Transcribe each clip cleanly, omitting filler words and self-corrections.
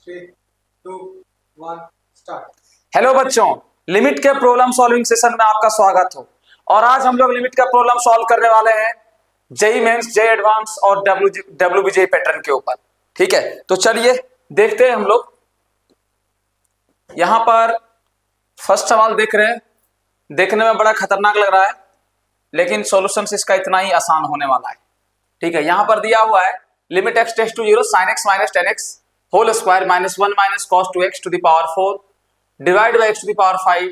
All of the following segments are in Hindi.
3, 2, 1, स्टार्ट। हेलो बच्चों, लिमिट के प्रॉब्लम सॉल्विंग सेशन में आपका स्वागत हो। और आज हम लोग लिमिट का प्रॉब्लम सॉल्व करने वाले हैं जेई मेंस, जेई एडवांस और डब्ल्यूबीजेई पैटर्न के ऊपर। ठीक है, तो चलिए देखते हैं हम लोग। यहां पर फर्स्ट सवाल देख रहे हैं, देखने में बड़ा खतरनाक लग रहा है, लेकिन सॉल्यूशन इसका इतना ही आसान होने वाला है। ठीक है, यहां पर दिया हुआ है limit x tends to 0 sin x minus 10x whole square minus 1 minus cos 2x to the power 4 divide by x to the power 5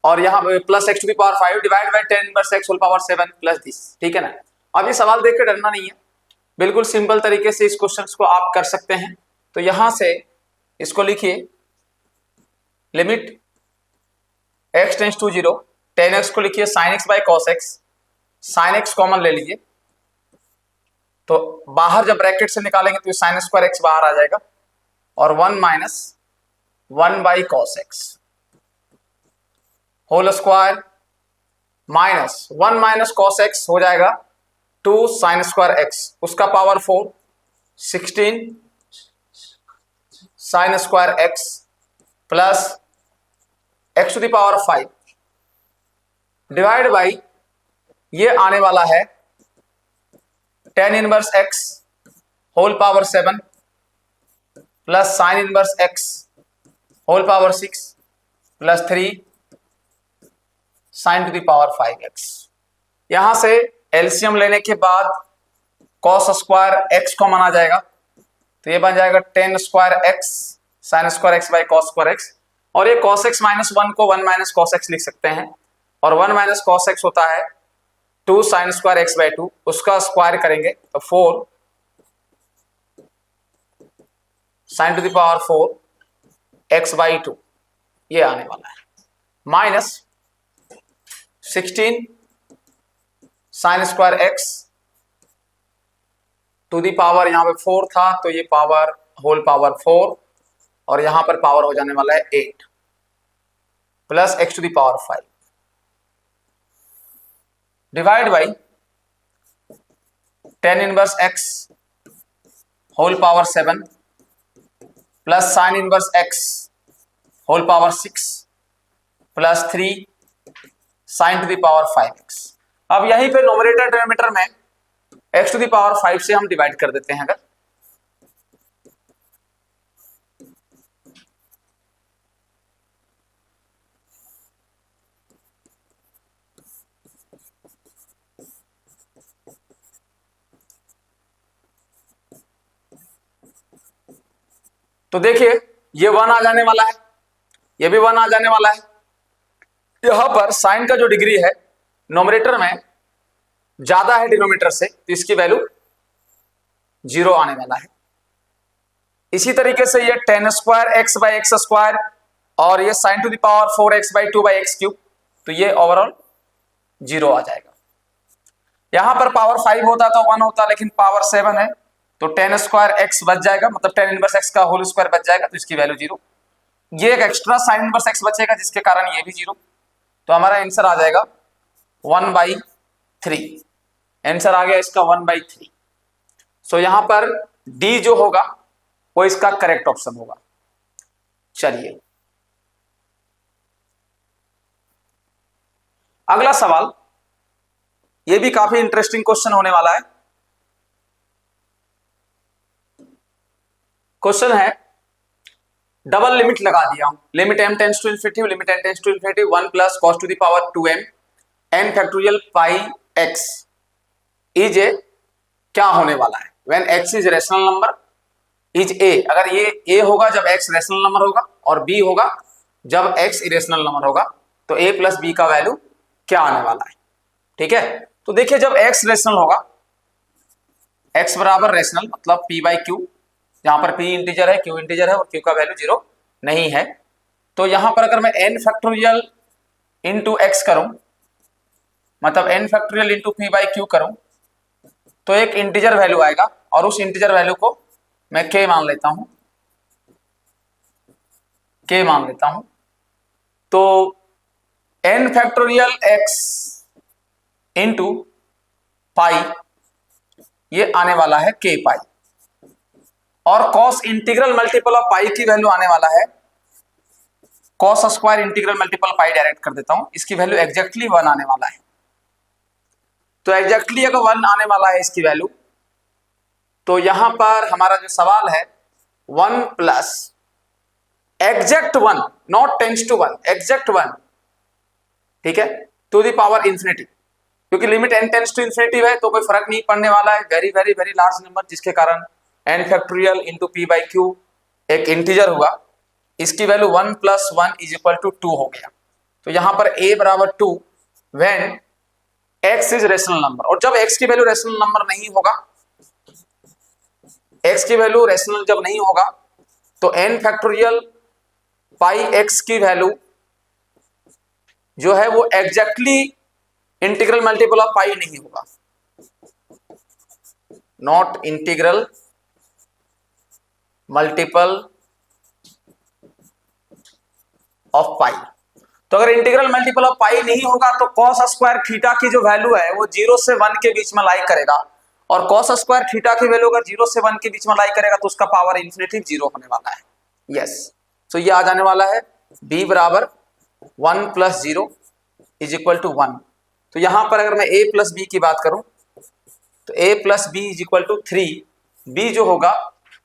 और यहाँ plus x to the power 5 divide by 10 inverse x whole power 7 plus this. ठीक है ना। अब ये सवाल देख के डरना नहीं है, बिल्कुल सिंपल तरीके से इस क्वेश्चन को आप कर सकते हैं। तो यहां से इसको लिखिए, limit x tends to 0 10x को लिखिए sin x by cos x, sin x common ले लीजिए, तो बाहर जब ब्रैकेट से निकालेंगे तो साइन स्क्वायर एक्स बाहर आ जाएगा और 1 minus 1 by cos x whole square minus 1 minus cos x हो जाएगा 2 साइन स्क्वायर एक्स, उसका power 4 16 sine square x plus x to the power 5 divide by ये आने वाला है tan inverse x whole power 7 plus sine inverse x whole power 6 plus 3 sine to the power 5x। यहां से एलसीएम लेने के बाद cos स्क्वायर x कॉमन आ जाएगा, तो ये बन जाएगा tan square x sine square x by cos square x, और ये cos x माइनस 1 को 1 माइनस cos x लिख सकते हैं, और 1 माइनस cos x होता है 2 साइन स्क्वायर एक्स बाई 2, उसका स्क्वायर करेंगे तो 4 sine to the power 4 x by 2 ये आने वाला है, minus 16 sine square x to the power, यहां पे 4 था तो ये पावर होल पावर 4 और यहां पर पावर हो जाने वाला है 8 plus x to the power 5 divide by tan inverse x whole power 7 plus sine inverse x whole power 6 plus 3 sine to the power 5x। अब यहीं पे नोमरेटर डिनोमिनेटर में x टू द पावर 5 से हम डिवाइड कर देते हैं। अगर तो देखिए ये 1 आ जाने वाला है, ये भी 1 आ जाने वाला है। यहां पर साइन का जो डिग्री है नोमरेटर में ज्यादा है डिनोमिनेटर से, तो इसकी वैल्यू 0 आने वाला है। इसी तरीके से ये tan square x by x square और ये sign to the power 4x by 2 by x cube, तो ये ओवरऑल 0 आ जाएगा। यहां पर पावर 5 होता तो 1 होता, लेकिन पावर 7 है तो tan स्क्वायर एक्स बच जाएगा, मतलब tan इनवर्स एक्स का होल स्क्वायर बच जाएगा, तो इसकी वैल्यू 0। ये एक एक्स्ट्रा साइन इनवर्स एक्स बचेगा जिसके कारण ये भी 0, तो हमारा आंसर आ जाएगा 1/3। आंसर आ गया इसका 1/3। सो यहां पर डी जो होगा वो इसका करेक्ट ऑप्शन होगा। चलिए अगला सवाल, ये भी काफी इंटरेस्टिंग क्वेश्चन होने वाला है। क्वेश्चन है, डबल लिमिट लगा दिया हूं, limit m tends to infinity, limit n tends to infinity 1 plus cos to the power 2m n factorial pi x is a, क्या होने वाला है when x is rational number is a। अगर ये a होगा जब x रेशनल नंबर होगा और b होगा जब x इरेशनल नंबर होगा, तो a प्लस b का वैल्यू क्या आने वाला है। ठीक है, तो देखिए जब x रेशनल होगा, x बराबर रेशनल मतलब p बाई क्यू, यहां पर p इंटीजर है, q इंटीजर है और q का वैल्यू 0 नहीं है, तो यहां पर अगर मैं n फैक्टोरियल इंटू एक्स करूं, मतलब n factorial into p by Q करूं, तो एक इंटीजर वैल्यू आएगा और उस इंटीजर वैल्यू को मैं k मान लेता हूं, k मान लेता हूं, तो n factorial x into pi ये आने वाला है k पाई, और कॉस इंटीग्रल मल्टीपल ऑफ पाई की वैल्यू आने वाला है कॉस स्क्वायर इंटीग्रल मल्टीपल पाई, डायरेक्ट कर देता हूं, इसकी वैल्यू एग्जैक्टली 1 आने वाला है। तो एग्जैक्टली अगर 1 आने वाला है इसकी वैल्यू, तो यहां पर हमारा जो सवाल है 1 plus exact 1, not tends to 1, exact 1, ठीक है, टू द पावर इंफिनिटी, क्योंकि limit n tends to infinity है तो कोई फर्क नहीं पड़ने वाला है, very very very large number, जिसके कारण n factorial into P by Q एक इंटीजर हुआ, इसकी value 1 plus 1 is equal to 2 हो गया। तो यहां पर a बराबर 2 when x is rational number, और जब x की वैल्यू रेशनल नंबर नहीं होगा, x की वैल्यू रेशनल जब नहीं होगा तो n फैक्टोरियल पाई x की वैल्यू जो है वो एग्जैक्टली इंटीग्रल मल्टीपल ऑफ पाई नहीं होगा, नॉट इंटीग्रल मल्टीपल ऑफ पाई। तो अगर इंटीग्रल मल्टीपल ऑफ पाई नहीं होगा तो कॉस स्क्वायर थीटा की जो वैल्यू है वो 0 से 1 के बीच में लाई करेगा, और कॉस स्क्वायर थीटा की वैल्यू अगर 0 से 1 के बीच में लाई करेगा तो उसका पावर इंफिनिटी 0 होने वाला है। यस, तो ये आ जाने वाला है b बराबर 1 प्लस 0 इज इक्वल टू 1। तो यहां पर अगर मैं a प्लस बी की बात करूं तो a plus B is equal to 3, b जो होगा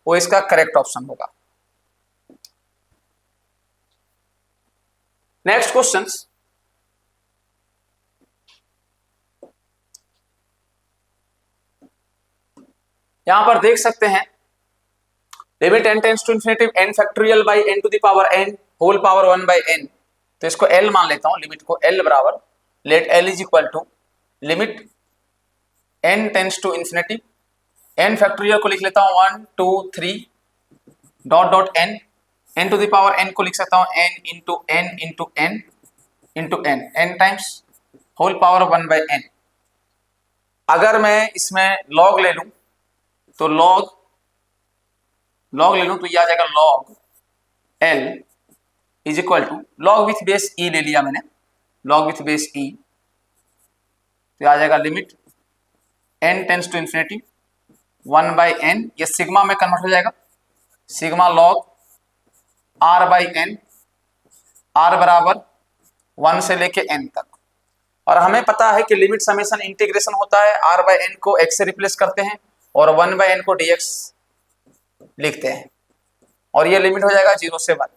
वो इसका करेक्ट ऑप्शन होगा। नेक्स्ट क्वेश्चन, यहां पर देख सकते हैं limit n tends to infinity n factorial by n to the power n whole power 1 by n, तो इसको l मान लेता हूं, लिमिट को l बराबर let l is equal to limit n tends to infinity n factorial को लिख लेता हूं 1 2 3 dot dot n, n to the power n को लिख सकता हूं n into n into n into n, n times whole power 1 by n। अगर मैं इसमें log ले लूं तो log ले लूं तो ये आ जाएगा log l is equal to log with base e ले लिया मैंने, log विथ बेस e, तो आ जाएगा limit n tends to infinity 1 by n, ये सिग्मा में कन्वर्ट हो जाएगा, sigma log r by n, r बराबर 1 से लेके n तक, और हमें पता है कि लिमिट समेशन इंटीग्रेशन होता है, r बाई n को x से रिप्लेस करते हैं और 1 बाई n को dx लिखते हैं, और ये लिमिट हो जाएगा 0 से 1,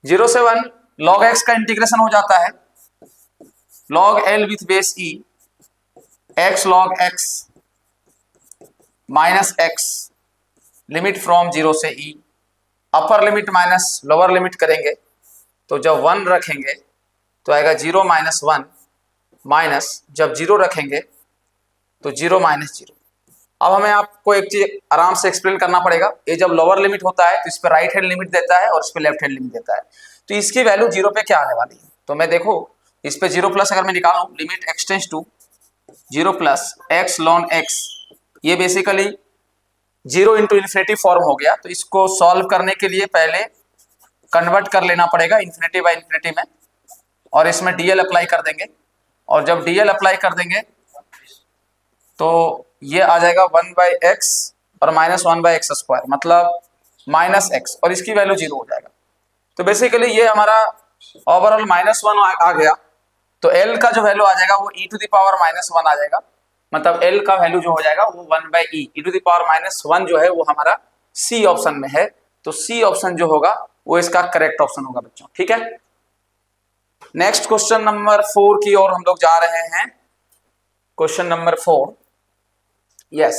0 से 1 log x का इंटीग्रेशन हो जाता है log l with base e x log x minus x limit from 0 से e, अपर लिमिट माइनस लोअर लिमिट करेंगे तो जब 1 रखेंगे तो आएगा 0 माइनस 1 माइनस जब 0 रखेंगे तो 0 माइनस 0। अब हमें आपको एक चीज आराम से एक्सप्लेन करना पड़ेगा, ये जब लोअर लिमिट होता है तो इस पर राइट हैंड लिमिट देता है और इस पर लेफ्ट हैंड लिमिट देता है, तो इसकी वैल्यू 0 पे क्या आने वाली है, तो मैं देखो इस पे 0 प्लस अगर मैं निकालूं limit x tends to 0 plus x लॉन x, ये बेसिकली 0 इंटू इन्फिनिटी फॉर्म हो गया, तो इसको सॉल्व करने के लिए पहले कन्वर्ट कर लेना पड़ेगा इन्फिनिटी बाई इन्फिनिटी में, और इसमें डीएल अप्लाई कर देंगे, और जब डीएल अप्लाई कर देंगे तो ये आ जाएगा 1 बाई एक्स और माइनस 1 बाई एक्स स्क्वायर, मतलब माइनस एक्स, और इसकी वैल्यू 0 हो जाएगा। तो बेसिकली ये हमारा ओवरऑल -1 आ गया, तो एल का जो वैल्यू आ जाएगा वो e टू द पावर -1 आ जाएगा, मतलब एल का वैल्यू जो हो जाएगा वो 1 by e to the power -1 जो है वो हमारा सी ऑप्शन में है, तो सी ऑप्शन जो होगा वो इसका करेक्ट ऑप्शन होगा बच्चों, ठीक है। नेक्स्ट क्वेश्चन नंबर 4 की ओर हम लोग जा रहे हैं, क्वेश्चन नंबर 4, यस,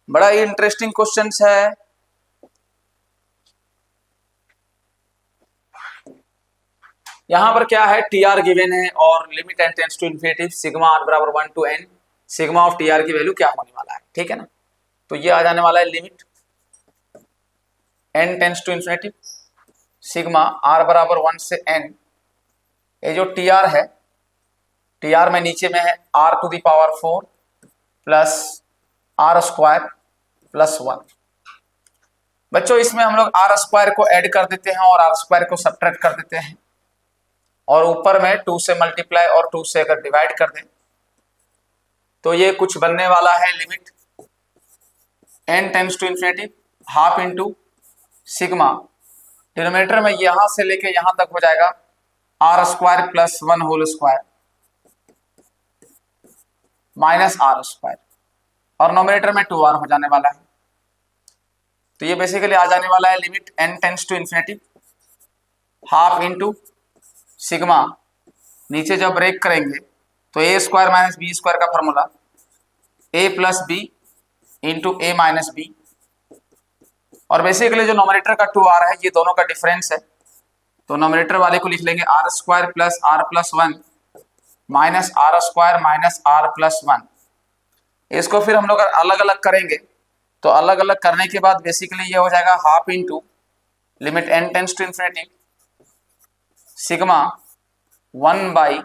बड़ा ही इंटरेस्टिंग क्वेश्चन है। यहां पर क्या है, टी आर गिवन है और limit n tends to infinity sigma r बराबर 1 to n, sigma of t r की वैल्यू क्या होने वाला है, ठीक है ना। तो ये आ जाने वाला है limit n tends to infinity sigma r बराबर 1 से n, ये जो टी आर है, टी आर में नीचे में है r to the power 4 plus r square plus 1। बच्चों इसमें हम लोग r स्क्वायर को ऐड कर देते हैं और r स्क्वायर को सब्ट्रैक्ट कर देते हैं, और ऊपर में 2 से मल्टीप्लाई और 2 से अगर डिवाइड कर दें तो ये कुछ बनने वाला है limit n tends to infinity half into sigma, denominator में यहां से लेके यहां तक हो जाएगा r square plus 1 whole square minus r square, और नोमिनेटर में 2r हो जाने वाला है। तो ये बेसिकली आ जाने वाला है limit n tends to infinity half into sigma, नीचे जब ब्रेक करेंगे तो a square minus B square का formula a plus b into a minus b, और बेसिकली जो नोमिनेटर का 2r है ये दोनों का डिफरेंस है, तो नोमिनेटर वाले को लिख लेंगे r square plus r plus 1 minus r square minus r plus 1। इसको फिर हम लोग अलग अलग करेंगे, तो अलग अलग करने के बाद बेसिकली ये हो जाएगा half into limit n tends to infinity sigma 1 by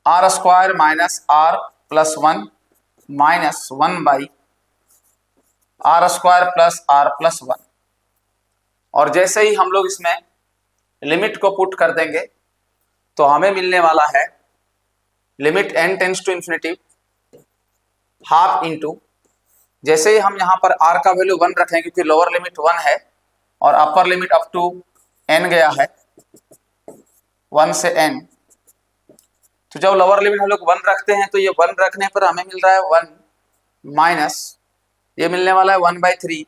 r square minus r plus 1 minus 1 by r square plus r plus 1। और जैसे ही हम लोग इसमें लिमिट को पुट कर देंगे तो हमें मिलने वाला है limit n tends to infinity half into, जैसे ही हम यहाँ पर r का वैल्यू 1 रखें क्योंकि लोअर लिमिट 1 है और upper limit up to n गया है 1 से n, तो जब लोअर लिमिट हम लोग 1 रखते हैं तो ये 1 रखने पर हमें मिल रहा है 1 माइनस ये मिलने वाला है 1/3,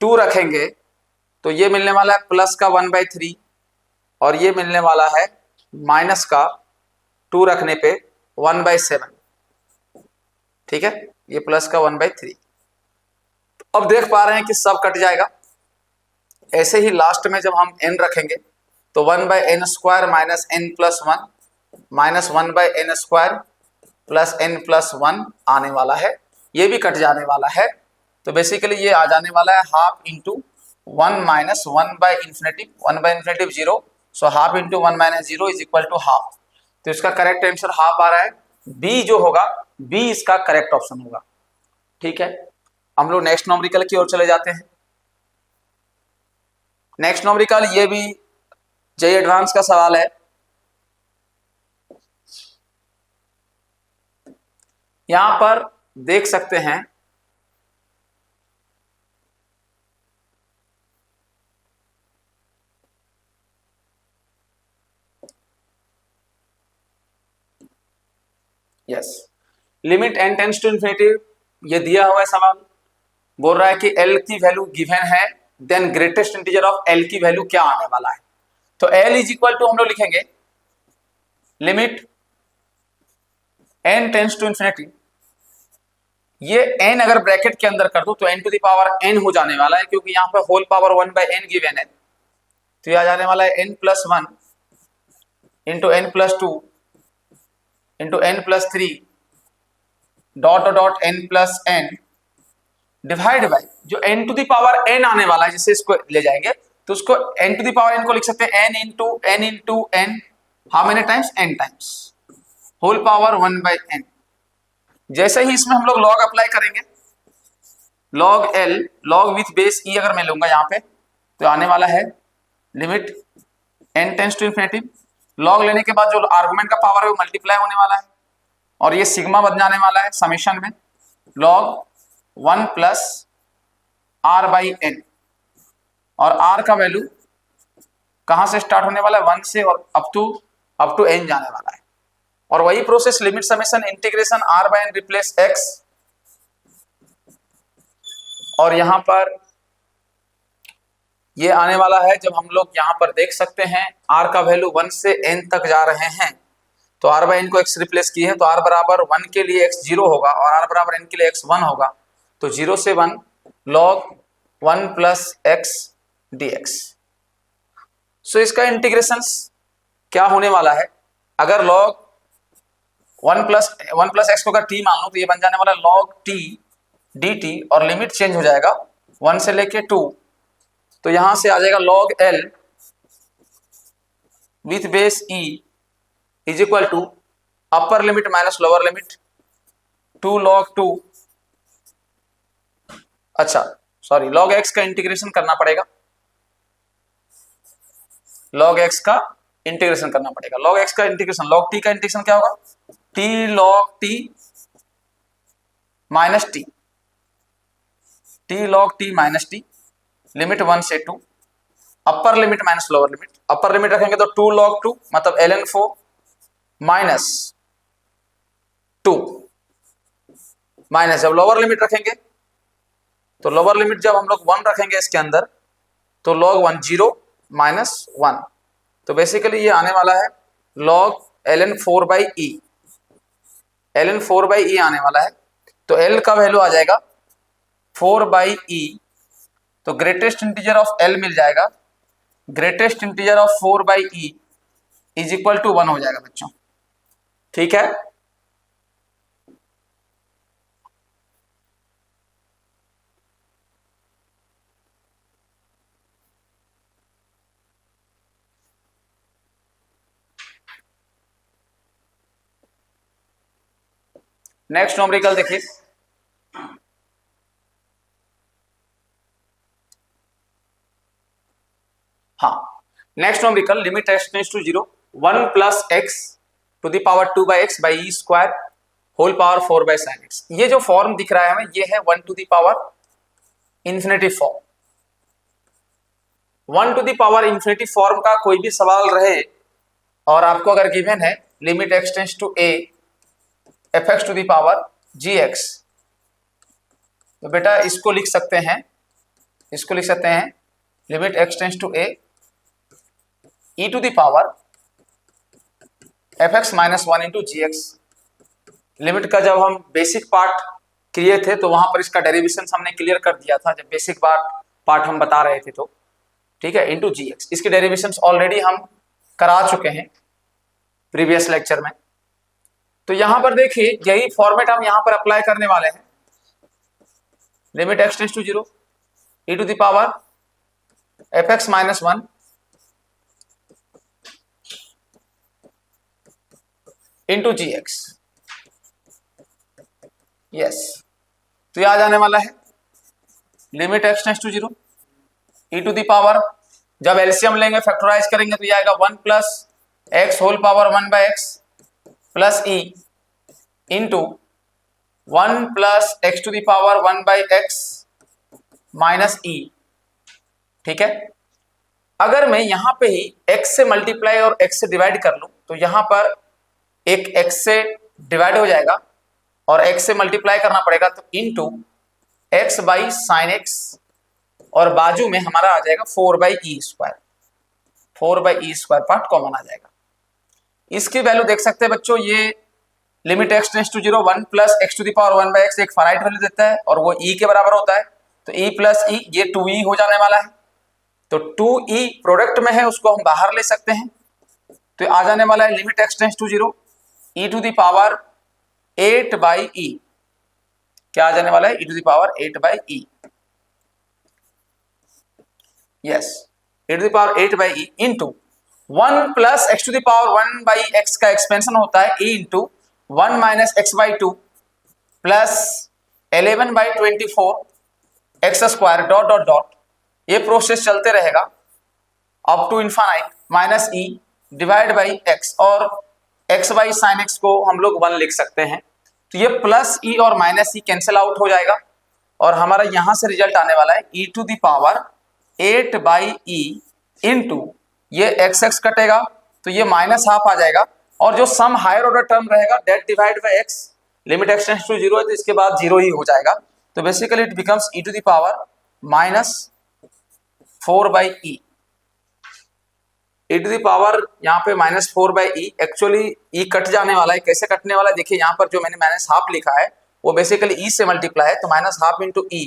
2 रखेंगे तो ये मिलने वाला है प्लस का 1/3 और ये मिलने वाला है माइनस का 2 रखने पे 1/7, ठीक है, ये प्लस का 1/3। अब देख पा रहे हैं कि सब कट जाएगा। ऐसे ही लास्ट में जब हम n रखेंगे तो 1/n square minus n plus 1 minus 1/n square plus n plus 1 आने वाला है, ये भी कट जाने वाला है। तो बेसिकली ये आ जाने वाला है हाफ इंटू 1 माइनस 1/इंफिनिटी 1/इंफिनिटी 0, so half into 1 minus 0 is equal to half. तो इसका करेक्ट आंसर हाफ आ रहा है, बी जो होगा बी इसका करेक्ट ऑप्शन होगा। ठीक है, हम लोग नेक्स्ट नॉमरिकल की ओर चले जाते हैं। नेक्स्ट नॉमरिकल ये भी जेईई एडवांस का सवाल है। यहां पर देख सकते हैं yes, limit n tends to infinity, ये दिया हुआ है सवाल, बोल रहा है कि l की वैल्यू गिवन है, then greatest integer of l की वैल्यू क्या आने वाला है। तो l इज इक्वल टू हम लोग लिखेंगे limit n tends to infinity, ये n अगर ब्रैकेट के अंदर कर दो तो n to the power n हो जाने वाला है, क्योंकि यहां पे होल पावर 1/n गिवन है, तो ये आ जाने वाला है n plus 1 into n plus 2 into n plus 3 dot dot n plus n divide by जो n to the power n आने वाला है, जिससे इसको ले जाएंगे तो उसको n to the power n को लिख सकते हैं n into n, how many times, n times, whole power 1/n। जैसे ही इसमें हम लोग लॉग अप्लाई करेंगे, log l log with base e अगर मैं लूंगा यहाँ पे तो आने वाला है limit n tends to infinity, log लेने के बाद जो आर्गुमेंट का पावर है वो मल्टीप्लाई होने वाला है और ये सिग्मा बन जाने वाला है समेशन में लॉग 1 प्लस r/n, और r का वैल्यू कहां से स्टार्ट होने वाला है, 1 से और अप टू n जाने वाला है। और वही process limit summation integration r/n replace x, और यहां पर ये आने वाला है जब हम लोग यहां पर देख सकते हैं r का वैल्यू 1 से n तक जा रहे हैं तो r/n को x रिप्लेस की है, तो r बराबर 1 के लिए x 0 होगा और r बराबर n के लिए x 1 होगा, तो 0 से 1 log 1 प्लस x dx। सो इसका इंटीग्रेशन क्या होने वाला है, अगर log 1 प्लस x को अगर t मान लो तो ये बन जाने वाला log t dt, और लिमिट चेंज हो जाएगा 1 से लेके 2, तो यहां से आ जाएगा log l with base e is equal to upper limit minus lower limit 2 log 2, अच्छा सॉरी log x का इंटीग्रेशन करना पड़ेगा, log x का इंटीग्रेशन करना पड़ेगा, log x का इंटीग्रेशन, log t का इंटीग्रेशन क्या होगा, t log t minus t, T log T minus T, limit 1 से 2, अपर limit minus lower limit, upper limit रखेंगे तो 2 log 2 मतलब ln 4 माइनस 2, माइनस जब लोअर लिमिट रखेंगे तो लोअर लिमिट जब हम लोग 1 रखेंगे इसके अंदर तो log 1 0 माइनस 1, तो बेसिकली ये आने वाला है log ln 4 by e, ln 4 by e आने वाला है। तो l का वैल्यू आ जाएगा 4 बाई ई, तो ग्रेटेस्ट इंटीजर ऑफ l मिल जाएगा, greatest integer of 4 by e is equal to 1 हो जाएगा बच्चों, ठीक है। नेक्स्ट न्यूमेरिकल देखिए, हाँ next numerical limit x tends to 0 1 plus x to the power 2 by x by e square whole power 4 by sine x. ये जो फॉर्म दिख रहा है हमें ये है 1 to the power infinity form. 1 to the power infinity form का कोई भी सवाल रहे और आपको अगर गिवन है limit x tends to a f x to the power g x, तो बेटा इसको लिख सकते हैं, इसको लिख सकते हैं limit x tends to a e to the power f x minus 1 into g x. Limit का जब हम बेसिक पार्ट किए थे तो वहां पर इसका डेरिवेशन हमने क्लियर कर दिया था जब बेसिक पार्ट हम बता रहे थे, तो ठीक है, इंटू जी एक्स। इसके डेरिवेशन ऑलरेडी हम करा चुके हैं प्रीवियस लेक्चर में। तो यहां पर देखिए यही फॉर्मेट हम यहां पर अप्लाई करने वाले हैं, limit x tends to 0 e to the power f x minus 1 into g x. Yes, तो ये आ जाने वाला है limit x tends to 0 e to the power, जब एलसीएम लेंगे फैक्टराइज करेंगे तो ये आएगा 1 plus x whole power 1 by x plus e into 1 plus x to the power 1 by x minus e, ठीक है। अगर मैं यहां पे ही x से मल्टीप्लाई और x से डिवाइड कर लूं तो यहां पर एक x से डिवाइड हो जाएगा और x से मल्टीप्लाई करना पड़ेगा, तो into x by sine x और बाजू में हमारा आ जाएगा 4 by e square, 4 by e square part common आ जाएगा। इसकी वैल्यू देख सकते हैं बच्चों, ये limit x tends to 0 1 plus x to the power 1 by x एक फाइनाइट वैल्यू देता है और वो e के बराबर होता है, तो e प्लस ई ये 2e हो जाने वाला है। तो 2e प्रोडक्ट में है उसको हम बाहर ले सकते हैं, तो आ जाने वाला है limit x tends to 0 e to the power 8 by e, क्या आ जाने वाला है e to the power 8 by e. Yes, e to the power 8 by e into 1 plus x to the power 1 by x का एक्सपेंशन होता है e into 1 minus x by 2 plus 11 by 24 x square dot dot dot, ये प्रोसेस चलते रहेगा up to infinite minus e divide by x, और एक्स बाई साइन एक्स को हम लोग 1 लिख सकते हैं। तो ये प्लस ई और माइनस ई कैंसिल आउट हो जाएगा और हमारा यहां से रिजल्ट आने वाला है e to the power 8 by e into ये एक्स एक्स कटेगा तो ये माइनस हाफ आ जाएगा और जो सम हायर ऑर्डर टर्म रहेगा that divide by x, limit x tends to 0 है तो इसके बाद 0 ही हो जाएगा, तो basically it becomes e to the power minus 4 by e. e to the power यहाँ पे minus 4 by e, actually e cut जाने वाला है, कैसे कटने वाला है देखिए, यहाँ पर जो मैंने माइनस हाफ लिखा है वो बेसिकली e से मल्टीप्लाई है, तो माइनस हाफ इंटू ई,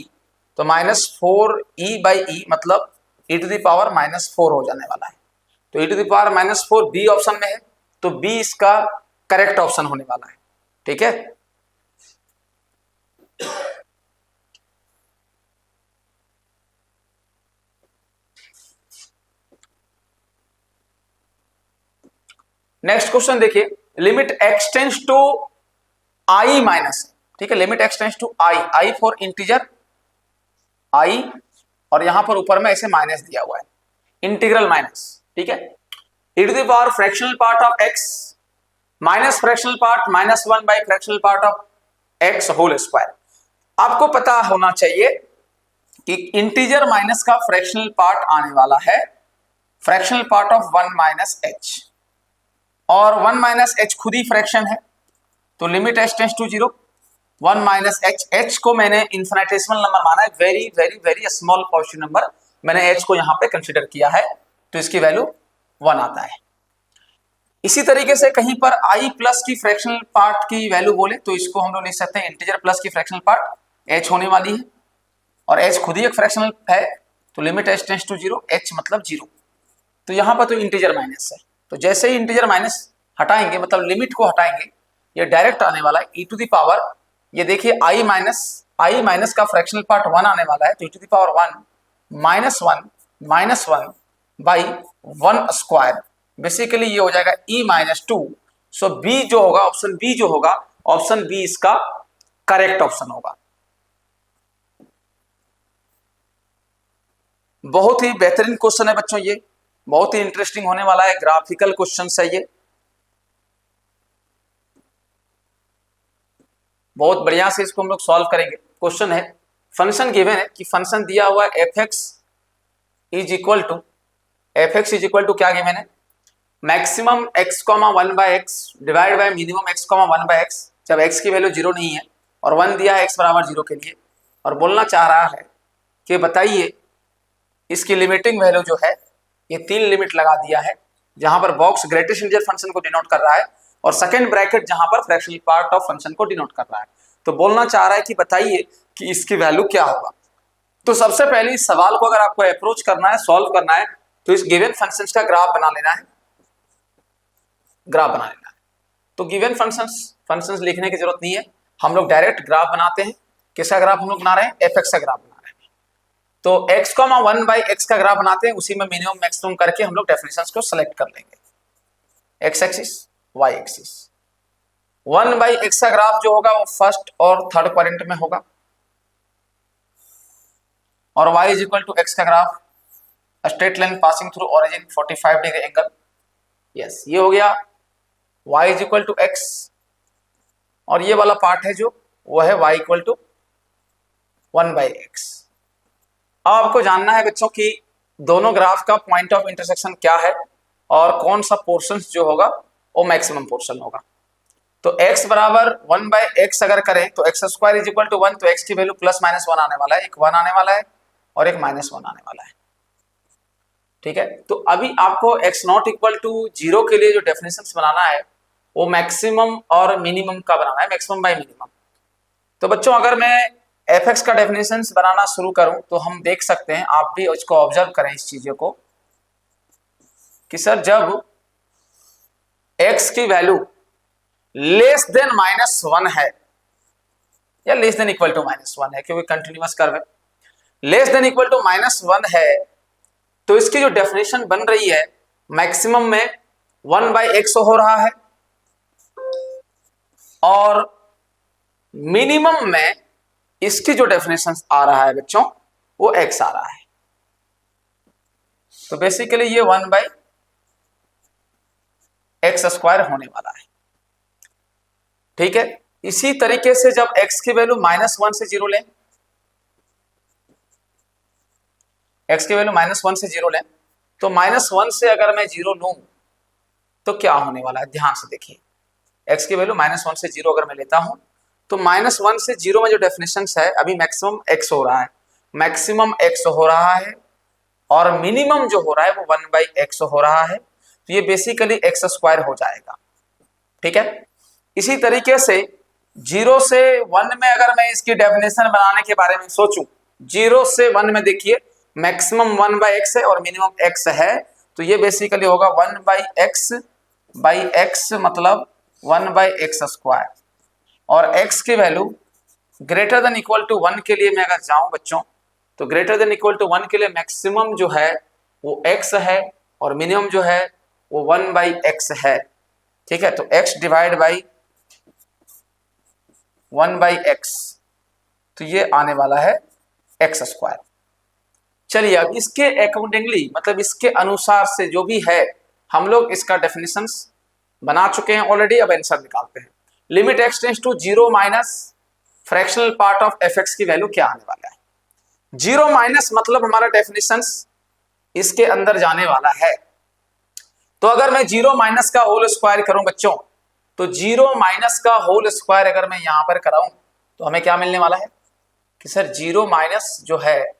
तो माइनस 4 ई बाई ई मतलब e to the power minus 4 हो जाने वाला है। तो e to the power minus 4 b option में है, तो बी इसका करेक्ट ऑप्शन होने वाला है, ठीक है। नेक्स्ट क्वेश्चन देखिए, limit x tends to i minus, ठीक है, limit x tends to i for integer i और यहां पर ऊपर में ऐसे माइनस दिया हुआ है, इंटीग्रल माइनस, ठीक है, e to the power fractional part of x minus fractional part minus 1 by fractional part of x whole square. आपको पता होना चाहिए कि इंटीजर माइनस का फ्रैक्शनल पार्ट आने वाला है, fractional part of 1 minus h, और 1 माइनस एच खुद ही फ्रैक्शन है, तो limit h tends to 0, 1 minus h, h को मैंने इन्फिनिटेसिमल नंबर माना है, very very very small positive number, मैंने एच को यहां पे कंसीडर किया है, तो इसकी वैल्यू 1 आता है। इसी तरीके से कहीं पर i प्लस की फ्रैक्शनल पार्ट की वैल्यू बोले तो इसको हम लोग लिख सकते हैं इंटीजर प्लस की फ्रैक्शनल पार्ट h होने वाली है, और h खुद ही एक फ्रैक्शनल है, तो limit h tends to 0, h मतलब 0, तो यहां पर तो इंटीजर माइनस है, तो जैसे ही इंटीजर माइनस हटाएंगे मतलब लिमिट को हटाएंगे, ये डायरेक्ट आने वाला है e टू द पावर, ये देखिए i माइनस का फ्रैक्शनल पार्ट 1 आने वाला है, तो e to the power 1 minus 1 by 1 square, basically ये हो जाएगा e माइनस 2। सो बी जो होगा, ऑप्शन बी जो होगा, ऑप्शन बी इसका करेक्ट ऑप्शन होगा। बहुत ही बेहतरीन क्वेश्चन है बच्चों, ये बहुत ही इंटरेस्टिंग होने वाला है, ग्राफिकल क्वेश्चन है ये, बहुत बढ़िया से इसको हम लोग सॉल्व करेंगे। क्वेश्चन है, फंक्शन गिवन है कि फंक्शन दिया हुआ है f x is equal to क्या गिवन है, maximum x, 1 by x divide by minimum x, 1 by x, जब x की वैल्यू 0 नहीं है और 1 दिया है x बराबर 0 के लिए, और बोलना चाह रहा है कि बताइए इसकी लिमिटिंग वैल्यू जो है, ये 3 लिमिट लगा दिया है, जहां पर बॉक्स ग्रेटेस्ट इंटीजर फंक्शन को डिनोट कर रहा है और सेकंड ब्रैकेट जहां पर फ्रैक्शनल पार्ट ऑफ फंक्शन को डिनोट कर रहा है, तो बोलना चाह रहा है कि बताइए कि इसकी वैल्यू क्या होगा। तो सबसे पहले इस सवाल को अगर आपको अप्रोच करना है, सॉल्व करना है, तो इस गिवन फंक्शंस का ग्राफ बना लेना है, तो गिवन फंक्शंस लिखने की जरूरत नहीं है, हम लोग डायरेक्ट ग्राफ बनाते हैं। किसका ग्राफ हम लोग बना रहे हैं, एफ एक्स का ग्राफ बना रहे हैं, तो x, 1 बाई एक्स का ग्राफ बनाते हैं, उसी में मिनिमम मैक्सिमम करके हम लोग डेफिनेशंस को सेलेक्ट कर लेंगे, x axis y axis. 1 by x का ग्राफ जो होगा वो फर्स्ट और थर्ड क्वाड्रेंट में होगा, और y is equal to x का graph straight line passing through origin 45 degree angle, yes ये हो गया y is equal to x, और ये वाला पार्ट है जो वो है y equal to 1 by x. अब आपको जानना है बच्चों कि दोनों ग्राफ का पॉइंट ऑफ इंटरसेक्शन क्या है और कौन सा पोर्शन जो होगा वो मैक्सिमम पोर्शन होगा। तो x बराबर 1 बाई एक्स अगर करें तो x square is equal to 1, तो x की वैल्यू प्लस माइनस 1 आने वाला है, एक 1 आने वाला है और एक माइनस 1 आने वाला है, ठीक है। तो अभी आपको x नॉट इक्वल टू 0 के लिए जो डेफिनेशन बनाना है वो मैक्सिमम और मिनिमम का बनाना है, मैक्सिमम बाय मिनिमम। तो बच्चों अगर मैं एफ एक्स का डेफिनेशन बनाना शुरू करूं तो हम देख सकते हैं, आप भी इसको ऑब्जर्व करें इस चीजों को, कि सर जब x की वैल्यू लेस देन -1 है या लेस देन इक्वल टू -1 है, क्योंकि कंटिन्यूअस कर्व है, लेस देन इक्वल टू -1 है, तो इसकी जो डेफिनेशन बन रही है मैक्सिमम में 1 बाई एक्स हो रहा है और मिनिमम में इसकी जो डेफिनेशन आ रहा है बच्चों वो x आ रहा है। तो बेसिकली ये 1 बाई एक्स स्क्वायर होने वाला है, ठीक है। इसी तरीके से जब x की वैल्यू -1 से 0 लें, x की वैल्यू -1 से 0 लें, तो -1 से अगर मैं 0 लूं तो क्या होने वाला है, ध्यान से देखिए, x की वैल्यू -1 से 0 अगर मैं लेता हूं तो -1 से 0 में जो डेफिनेशन है अभी मैक्सिमम x हो रहा है, मैक्सिमम x हो रहा है और मिनिमम जो हो रहा है वो 1 बाई एक्स हो रहा है, तो ये बेसिकली एक्स स्क्वायर हो जाएगा, ठीक है। इसी तरीके से 0 से 1 में अगर मैं इसकी डेफिनेशन बनाने के बारे में सोचूं, 0 से 1 में देखिए मैक्सिमम 1 बाई एक्स है और मिनिमम x है, तो ये बेसिकली होगा 1 बाई एक्स मतलब 1 बाई एक्स स्क्वायर, और x की value greater than equal to 1 के लिए मैं अगर जाऊं बच्चों, तो ग्रेटर देन इक्वल टू 1 के लिए मैक्सिमम जो है वो x है और मिनिमम जो है वो 1 बाई एक्स है, ठीक है। तो x divide by 1 by X, तो ये आने वाला है एक्स स्क्वायर। चलिए अब इसके अकॉर्डिंगली मतलब इसके अनुसार से जो भी है हम लोग इसका डेफिनेशंस बना चुके हैं ऑलरेडी, अब आंसर निकालते हैं। Limit x tends to 0 minus fractional part of f x की वैल्यू क्या आने वाला है, जीरो माइनस मतलब हमारा डेफिनेशन इसके अंदर जाने वाला है। तो अगर मैं जीरो माइनस का होल स्क्वायर करूं बच्चों, तो जीरो माइनस का होल स्क्वायर अगर मैं यहां पर कराऊं तो हमें क्या मिलने वाला है कि सर जीरो माइनस जो है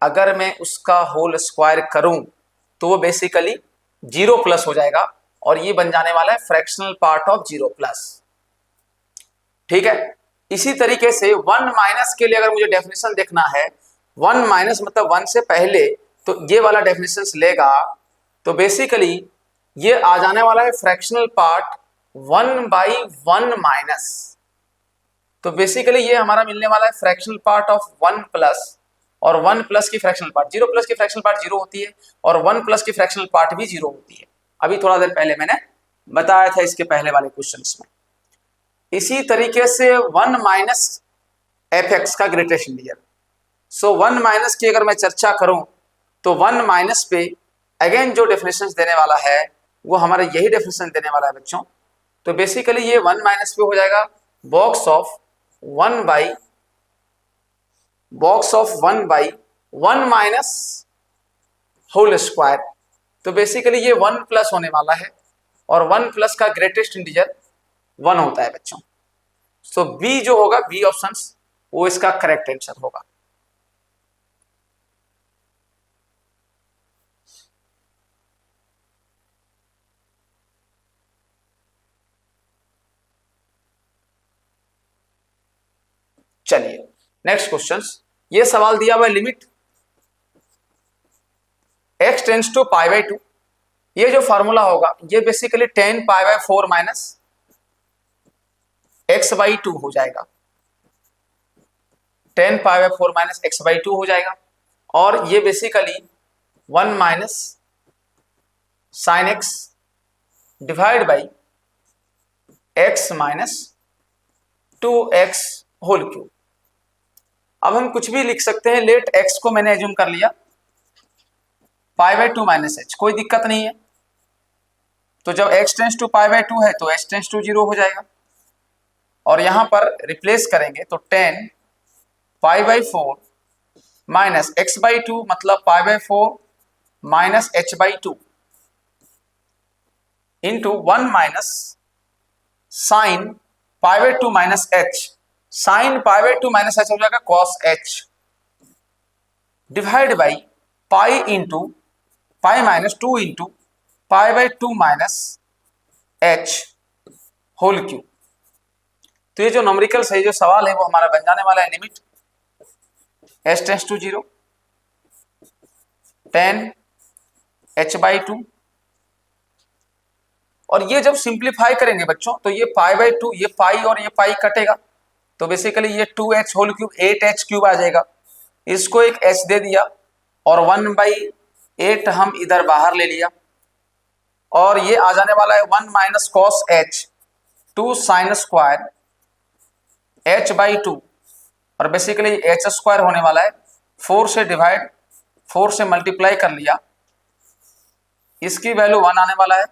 अगर मैं उसका होल स्क्वायर करूं तो वो बेसिकली जीरो प्लस हो जाएगा और ये बन जाने वाला है fractional part of zero plus. ठीक है, इसी तरीके से वन माइनस के लिए अगर मुझे डेफिनेशन देखना है, वन माइनस मतलब वन से पहले, तो ये वाला डेफिनेशन लेगा तो बेसिकली ये आ जाने वाला है fractional part one by one minus. तो बेसिकली ये हमारा मिलने वाला है fractional part of one plus, और वन प्लस की फ्रैक्शनल पार्ट, जीरो प्लस की फ्रैक्शनल पार्ट जीरो होती है और वन प्लस की फ्रैक्शनल पार्ट भी जीरो होती है। अभी थोड़ा देर पहले मैंने बताया था इसके पहले वाले क्वेश्चंस में। इसी तरीके से वन माइनस एफ एक्स का greatest integer. So one minus की अगर मैं चर्चा करूं तो वन माइनस पे अगेन जो डेफिनेशन देने वाला है वो हमारा यही डेफिनेशन देने वाला है बच्चों। तो बेसिकली ये वन माइनस पे हो जाएगा box of one by one minus whole square. तो बेसिकली ये वन प्लस होने वाला है और वन प्लस का ग्रेटेस्ट इंटीजर वन होता है बच्चों। सो बी जो होगा, बी ऑप्शन वो इसका करेक्ट आंसर होगा। चलिए नेक्स्ट क्वेश्चन, ये सवाल दिया हुआ है limit x tends to pi by two. ये जो फॉर्मूला होगा ये basically tan pi by four minus x by two हो जाएगा, tan pi by four minus x by two हो जाएगा। और ये basically one minus sine x divide by x minus two x whole cube. अब हम कुछ भी लिख सकते हैं, लेट एक्स को मैंने एज्यूम कर लिया pi by two minus h, कोई दिक्कत नहीं है। तो जब x tends to pi by two है तो h टेंस टू जीरो हो जाएगा और यहां पर रिप्लेस करेंगे तो tan pi by four minus x by two मतलब pi by four minus h by two into one minus sine pi by two minus h, sine pi by two minus h हो जाएगा cos h divide by pi into pi minus two into pi by two minus h whole cube. तो ये जो न्यूमेरिकल सही जो सवाल है वो हमारा बन जाने वाला है limit h tends to zero tan h by two, और ये जब सिंप्लीफाई करेंगे बच्चों तो ये पाई बाई टू, ये पाई और ये पाई कटेगा तो बेसिकली ये two h whole cube eight h cube आ जाएगा। इसको एक एच दे दिया और वन बाई एट हम इधर बाहर ले लिया और ये आ जाने वाला है one minus cos H two sine square h by two, और बेसिकली एच स्क्वायर होने वाला है, फोर से डिवाइड फोर से मल्टीप्लाई कर लिया, इसकी वैल्यू वन आने वाला है।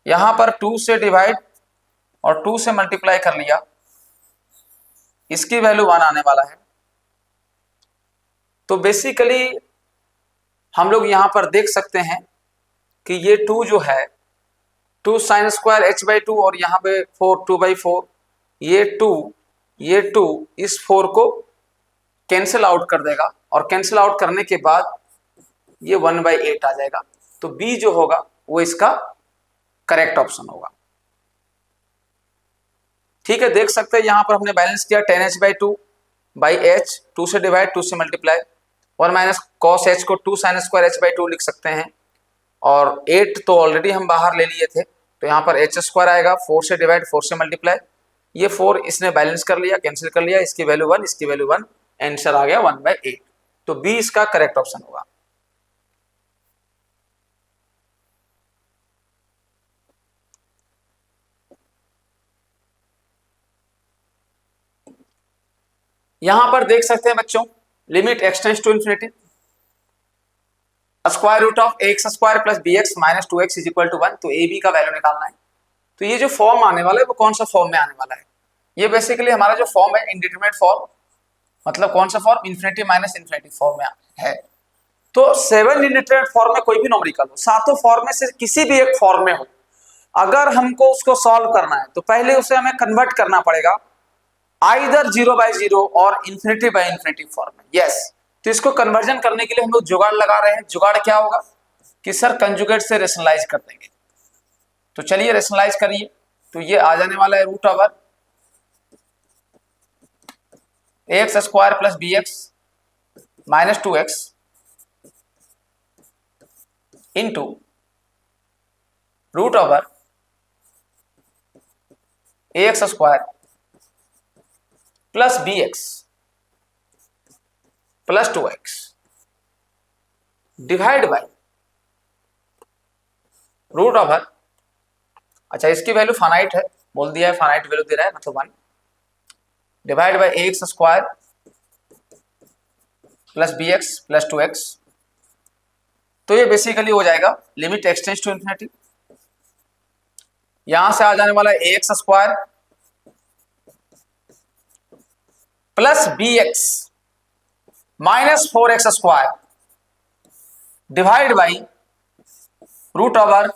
यहां पर टू से डिवाइड और टू से मल्टीप्लाई कर लिया, इसकी वैल्यू वन आने वाला है। तो बेसिकली हम लोग यहां पर देख सकते हैं कि ये टू जो है two sine square h by two और यहाँ पे फोर टू बाई फोर, ये टू इस फोर को कैंसिल आउट कर देगा और कैंसिल आउट करने के बाद ये वन बाई एट आ जाएगा। तो बी जो होगा वो इसका करेक्ट ऑप्शन होगा। ठीक है, देख सकते हैं यहां पर हमने बैलेंस किया tan h by two by h, two से डिवाइड टू से multiply, one minus cos h को two sine square h by two लिख सकते हैं, और 8 तो ऑलरेडी हम बाहर ले लिए थे तो यहाँ पर एच स्क्वायर आएगा, 4 से डिवाइड 4 से मल्टीप्लाई, ये 4 इसने बैलेंस कर लिया, कैंसिल कर लिया, इसकी वैल्यू 1, इसकी वैल्यू 1, आंसर आ गया 1/8। तो बी इसका करेक्ट ऑप्शन होगा। यहां पर देख सकते हैं बच्चों limit x tends to infinity square root of x square plus b x minus two x is equal to 1। तो ए बी का वैल्यू निकालना है। तो ये जो फॉर्म आने वाला है वो कौन सा फॉर्म में आने वाला है? ये बेसिकली हमारा जो फॉर्म है इनडिटरमिनेट फॉर्म, मतलब कौन सा form, infinity minus infinity form में है। तो 7 यूनिटेड फॉर्म में कोई भी नॉमेरिकल हो, सातों फॉर्म में से किसी भी एक फॉर्म में हो, अगर हमको उसको सॉल्व करना है तो पहले उसे हमें कन्वर्ट करना पड़ेगा आइदर 0/0 और इन्फिनिटी बाय इन्फिनिटी फॉर्म में। यस, तो इसको कन्वर्जन करने के लिए हम लोग जुगाड़ लगा रहे हैं। जुगाड़ क्या होगा कि सर कंजुगेट से रेशनलाइज कर देंगे। तो चलिए रेशनलाइज करिए। तो ये आ जाने वाला है root over x square plus b x minus 2x into root over x square plus b x plus 2x divide by root over, अच्छा इसकी वैल्यू फाइनाइट है, बोल दिया है फाइनाइट वैल्यू दे रहा है मतलब 1, divide by x square plus b x plus 2x। तो ये बेसिकली हो जाएगा लिमिट एक्सटेंड्स टू इन्फिनिटी, यहां से आ जाने वाला है x square plus b x minus 4x square divide by root over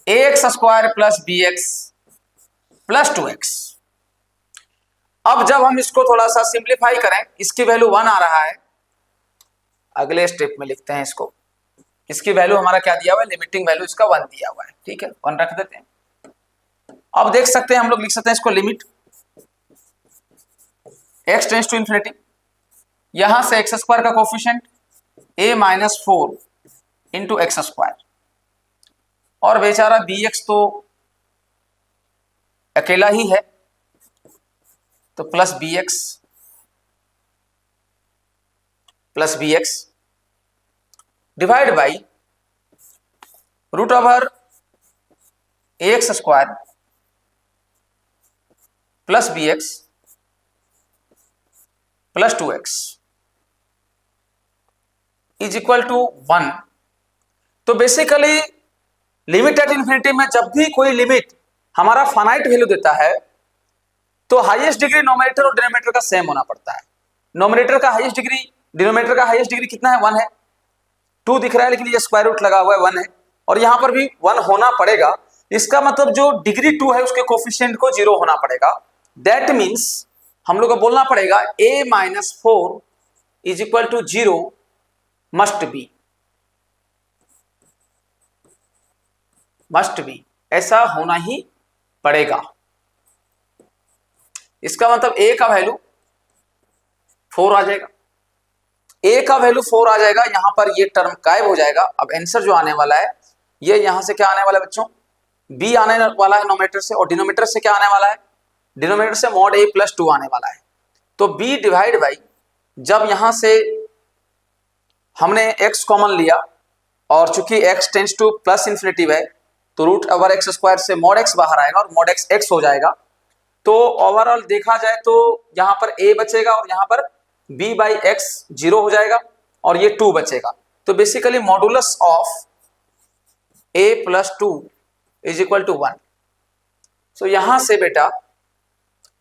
x square plus b x plus 2x। अब जब हम इसको थोड़ा सा सिंप्लीफाई करें, इसकी वैल्यू 1 आ रहा है, अगले स्टेप में लिखते हैं इसको। इसकी वैल्यू हमारा क्या दिया हुआ है, लिमिटिंग वैल्यू इसका 1 दिया हुआ है, ठीक है 1 रख देते हैं। अब देख सकते हैं हम लोग लिख सकते हैं इसको limit x tends to infinity, यहां से एक्स स्क्वायर का coefficient a minus 4 into x square, और बेचारा bx तो अकेला ही है तो plus b x divide by root over x square plus b x plus 2x is equal to 1। तो बेसिकली लिमिट एट इन्फिनिटी में जब भी कोई लिमिट हमारा फाइनाइट वैल्यू देता है तो हाईएस्ट डिग्री नोमिनेटर और डिनोमिनेटर का सेम होना पड़ता है। नोमिनेटर का हाईएस्ट डिग्री, डिनोमिनेटर का हाईएस्ट डिग्री कितना है, 1 है। 2 दिख रहा है लेकिन ये स्क्वायर रूट लगा हुआ है, 1 है, और यहां पर भी 1 होना पड़ेगा। इसका मतलब जो डिग्री 2 है उसके कोफिशिएंट को 0 होना पड़ेगा। दैट मीन्स हम लोग को बोलना पड़ेगा a minus 4 is equal to 0 must be, ऐसा होना ही पड़ेगा। इसका मतलब a का वैल्यू 4 आ जाएगा, a का वैल्यू 4 आ जाएगा, यहां पर ये टर्म गायब हो जाएगा। अब आंसर जो आने वाला है ये यहां से क्या आने वाला है बच्चों, b आने वाला है नोमिनेटर से, और डिनोमिनेटर से क्या आने वाला है, डिनोमिनेटर से मॉड a प्लस 2 आने वाला है। तो b डिवाइड बाई, जब यहां से हमने x कॉमन लिया और चूंकि x tends two plus infinity है तो रूट ओवर एक्स स्क्वायर से मॉड x बाहर आएगा और मॉड x हो जाएगा। तो ओवरऑल देखा जाए तो यहां पर a बचेगा और यहां पर b बाई एक्स 0 हो जाएगा और ये 2 बचेगा। तो basically modulus of a plus 2 is equal to 1। So यहां से बेटा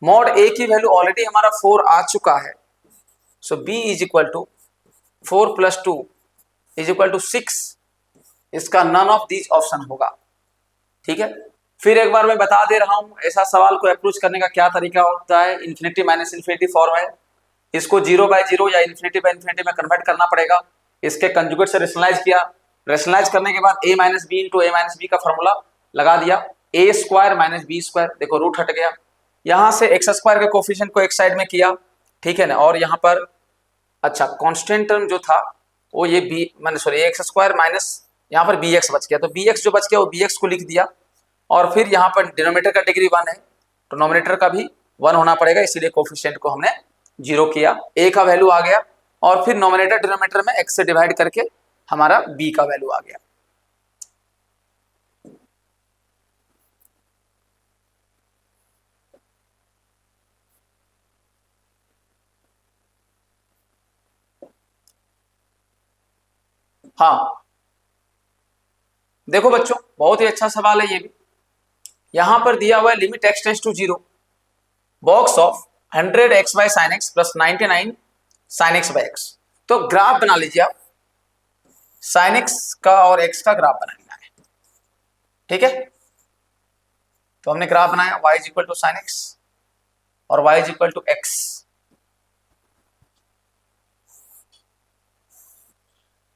मॉड a की वैल्यू ऑलरेडी हमारा 4 आ चुका है, so b is equal to 4 plus 2 is equal to 6। इसका नन ऑफ दीज ऑप्शन होगा, ठीक है। फिर एक बार मैं बता दे रहा हूं ऐसा सवाल को अप्रोच करने का क्या तरीका होता है। इन्फिनिटी माइनस इन्फिनिटी फॉर्म है, इसको 0/0 या इन्फिनिटी बाय इन्फिनिटी में कन्वर्ट करना पड़ेगा। इसके कंजुगेट से रेशनलाइज किया, रेशनलाइज करने के बाद a minus B into a minus B का फॉर्मूला लगा दिया, a square minus B square, देखो रूट हट गया। यहां से एक्स स्क्वायर के कोफिशिएंट को एक साइड में किया, ठीक है ना, और यहाँ पर अच्छा कांस्टेंट टर्म जो था वो ये B minus sorry X square minus यहाँ पर बी एक्स बच गया, तो बी एक्स जो बच गया वो बी एक्स को लिख दिया। और फिर यहाँ पर डिनोमिनेटर का डिग्री 1 है तो नोमिनेटर का भी 1 होना पड़ेगा, इसीलिए कोफिशिएंट को हमने 0 किया। a का वैल्यू आ गया और फिर नोमिनेटर डिनोमिनेटर में x से डिवाइड करके हमारा b का वैल्यू आ गया। हाँ देखो बच्चों बहुत ही अच्छा सवाल है ये भी। यहां पर दिया हुआ है limit x tends to 0 box of 100x by sine X plus 99 sine X by X. तो ग्राफ बना लीजिए आप, साइन एक्स का और एक्स का ग्राफ बनाना है, ठीक है। तो हमने ग्राफ बनाया y is equal to sine x और y is equal to X.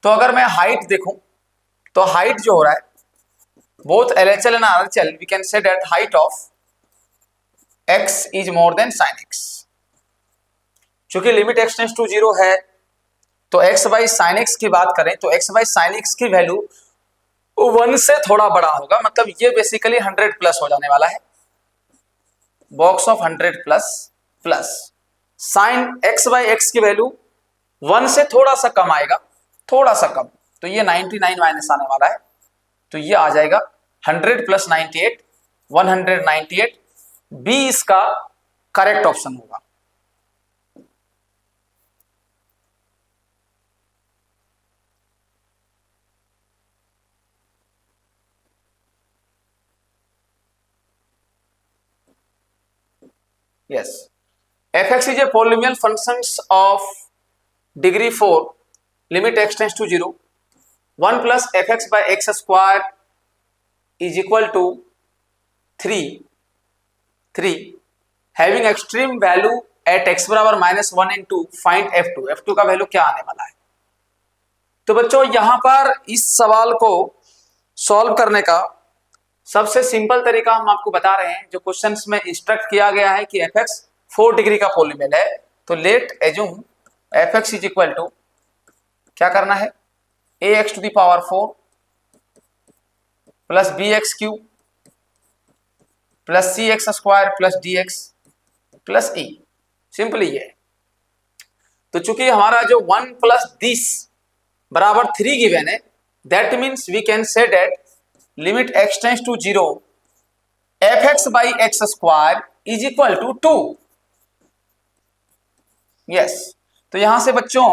तो अगर मैं हाइट देखूं तो हाइट जो हो रहा है both LHL and RHL we can say that height of x is more than sin x। चूंकि लिमिट x टेंड्स टू 0 है तो x बाई साइन एक्स की बात करें तो x बाई साइन एक्स की वैल्यू 1 से थोड़ा बड़ा होगा, मतलब ये बेसिकली 100 प्लस हो जाने वाला है, box of 100 plus plus sign x by x की वैल्यू 1 से थोड़ा सा कम आएगा, थोड़ा सा कम, तो ये 99 माइनस आने वाला है, तो ये आ जाएगा 100 प्लस 98 198। बी इसका करेक्ट ऑप्शन होगा। Yes, fx is a polynomial functions of degree 4 limit x tends to 0 1 plus fx by x square is equal to 3 having extreme value at x बराबर -1 and 2 find f2 का वैल्यू क्या आने वाला है। तो बच्चों यहां पर इस सवाल को सॉल्व करने का सबसे सिंपल तरीका हम आपको बता रहे हैं, जो क्वेश्चंस में इंस्ट्रक्ट किया गया है कि fx 4 डिग्री का पॉलीनोमियल है, तो let assume fx is equal to क्या करना है ax to the power 4 plus bx cube plus cx square plus dx plus e, simply ये। तो चूंकि हमारा जो 1 प्लस दिस बराबर 3 गिवन है, that means we can say that limit x tends to 0 fx by x square is equal to 2। Yes, तो यहां से बच्चों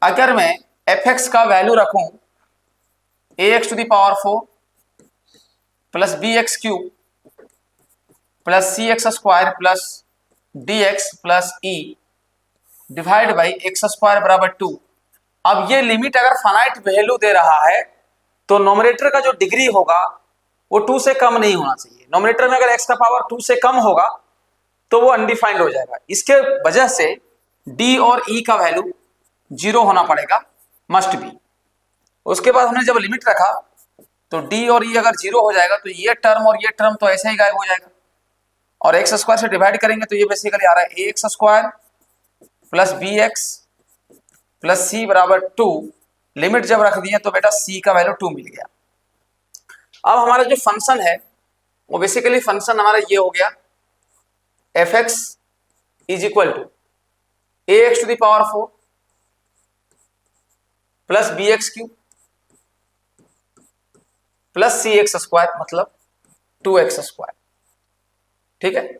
अगर मैं fx का वैल्यू रखूं ax to the power 4 plus bx cube plus cx square plus dx plus e divide by x square बराबर 2। अब ये लिमिट अगर फाइनाइट वैल्यू दे रहा है तो नोमिनेटर का जो डिग्री होगा वो 2 से कम नहीं होना चाहिए। नोमिनेटर में अगर x का पावर 2 से कम होगा तो वो अनडिफाइंड हो जाएगा, इसके वजह से d और e का वैल्यू 0 होना पड़ेगा, मस्ट बी। उसके बाद हमने जब लिमिट रखा तो d और e अगर 0 हो जाएगा तो ये टर्म और ये टर्म तो ऐसे ही गायब हो जाएगा, और एक्स स्क्वायर से डिवाइड करेंगे तो ये बेसिकली आ रहा है a x square plus b x plus c बराबर 2। लिमिट जब रख दिए तो बेटा c का वैल्यू 2 मिल गया। अब हमारा जो फंक्शन है वो बेसिकली फंक्शन हमारा ये हो गया fx is equal to ax to the power 4 plus bx cube plus cx square मतलब 2x स्क्वायर, ठीक है,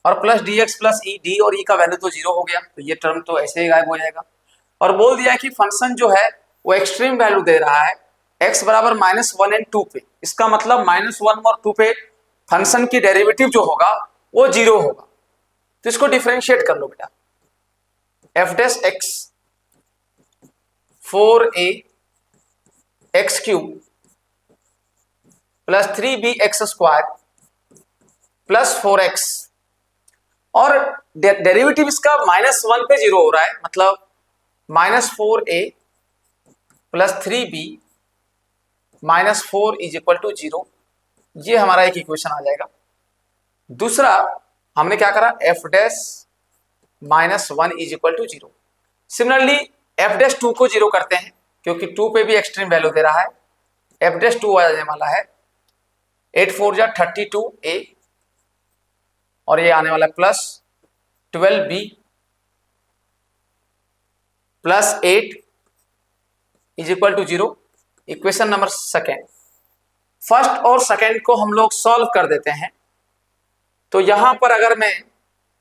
और plus dx plus e, d और e का वैल्यू तो 0 हो गया, तो ये टर्म तो ऐसे ही गायब हो जाएगा। और बोल दिया कि फंक्शन जो है वो एक्सट्रीम वैल्यू दे रहा है x बराबर -1 एंड 2 पे, इसका मतलब -1 और 2 पे फंक्शन की डेरिवेटिव जो होगा वो 0 होगा। तो इसको डिफरेंशिएट कर लो बेटा, f dash x 4a x cube plus 3bx square plus 4x, और डेरिवेटिव इसका -1 पे 0 हो रहा है, मतलब -4a plus 3b minus 4 is equal to 0। ये हमारा एक इक्वेशन आ जाएगा। दूसरा हमने क्या करा, f dash -1 is equal to 0। Similarly f dash 2 को 0 करते हैं क्योंकि 2 पे भी एक्सट्रीम वैल्यू दे रहा है, f डैश 2 आ जाने वाला है 8 4 जा 32a, और ये आने वाला है plus 12b plus 8 is equal to 0। Equation number second, first और सेकेंड को हम लोग सॉल्व कर देते हैं। तो यहां पर अगर मैं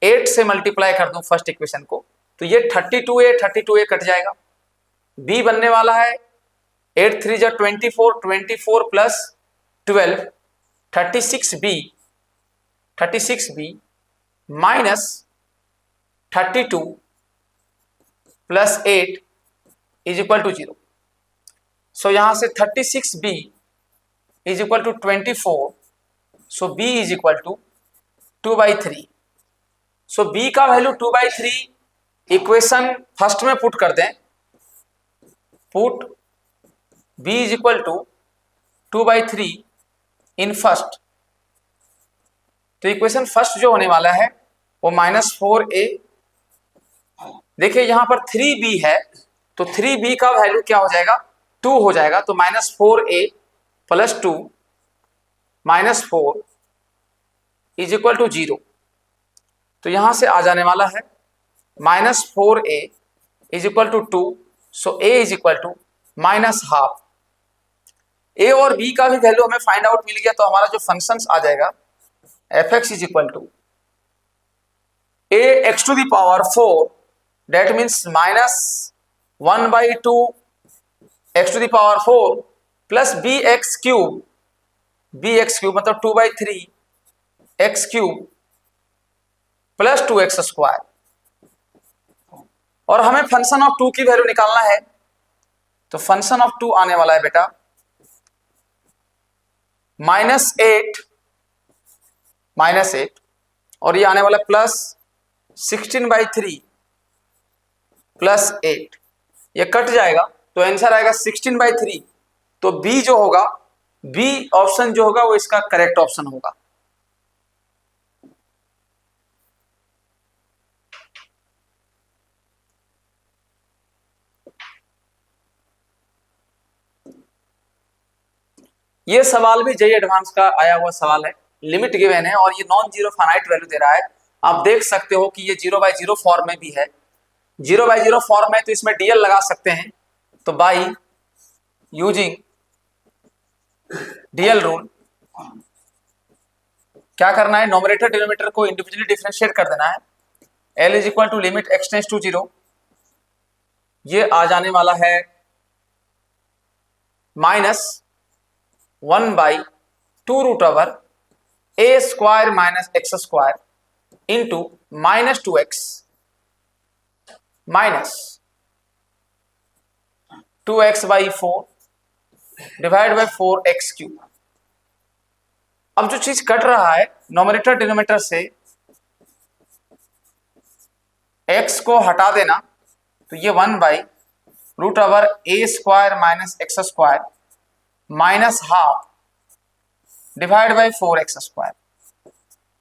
8 से मल्टीप्लाई कर दूं फर्स्ट इक्वेशन को तो ये 32a कट जाएगा, b बनने वाला है 8 3 जा 24 प्लस 12 36b -32 + 8 = 0। सो यहां से 36b = 24। सो b = 2/3। सो b का वैल्यू 2/3 इक्वेशन फर्स्ट में पुट कर दें। Put b = 2/3 in first. तो इक्वेशन फर्स्ट जो होने वाला है वो -4a। देखिए यहां पर 3b है, तो 3b का वैल्यू क्या हो जाएगा, 2 हो जाएगा। तो -4a + 2 -4 = 0। तो यहां से आ जाने वाला है -4a = 2। So a = -12। a और b का भी वैल्यू हमें फाइंड आउट मिल गया। तो हमारा जो फंक्शन आ जाएगा f(x) = ax⁴, that means -1/2 x⁴ plus bx³ मतलब 2/3 x³ प्लस 2x²। और हमें फंक्शन ऑफ 2 की वैल्यू निकालना है। तो फंक्शन ऑफ 2 आने वाला है बेटा -8 और ये आने वाला +16/3 + 8। ये कट जाएगा तो आंसर आएगा 16/3। तो बी जो होगा, बी ऑप्शन जो होगा वो इसका करेक्ट ऑप्शन होगा। ये सवाल भी जेईई एडवांस का आया हुआ सवाल है। लिमिट गिवन है और ये नॉन जीरो फाइनाइट वैल्यू दे रहा है। आप देख सकते हो कि ये 0/0 फॉर्म में भी है। 0/0 फॉर्म में तो इसमें डीएल लगा सकते हैं। तो बाई यूजिंग डीएल रूल क्या करना है, नोमिनेटर डिनोमिनेटर को इंडिविजुअली डिफरेंशिएट कर देना है। L = limit x tends to 0। ये आ जाने वाला है -1/2 √a² - x² into -2x -2x/4 divide by 4x³। अब जो चीज कट रहा है नोमिनेटर डिनोमिनेटर से, x को हटा देना तो ये 1/√a² - x² -½ divide by 4x²।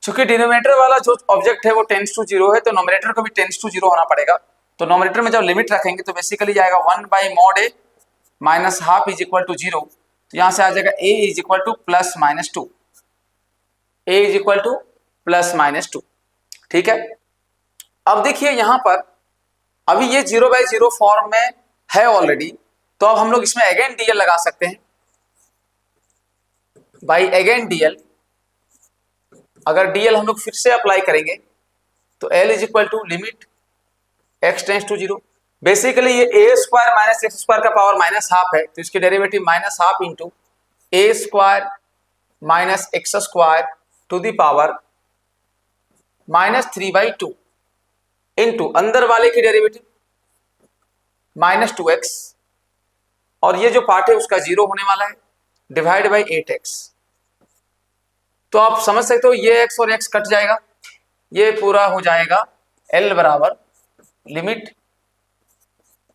चूंकि डिनोमिनेटर वाला जो ऑब्जेक्ट है वो टेंड्स टू 0 है, तो नोमिनेटर को भी टेंड्स टू 0 होना पड़ेगा। तो नोमिनेटर में जब लिमिट रखेंगे तो बेसिकली जाएगा 1/mod a -½ = 0। तो यहां से आ जाएगा a = +-2, a = +-2। ठीक है। अब देखिए यहां पर अभी ये 0/0 फॉर्म में है ऑलरेडी, तो अब हम लोग इसमें अगेन डीएल लगा सकते हैं। बाई अगेन डीएल, अगर डीएल हम लोग फिर से अप्लाई करेंगे तो L = limit x tends to 0। Basically ये a² - x² का पावर -½ है, तो इसकी derivative -½ into a² - x² to the power -3/2 into अंदर वाले की डेरिवेटिव -2x, और ये जो पार्ट है उसका 0 होने वाला है, डिवाइड बाई 8x। तो आप समझ सकते हो ये x और x कट जाएगा, ये पूरा हो जाएगा L बराबर limit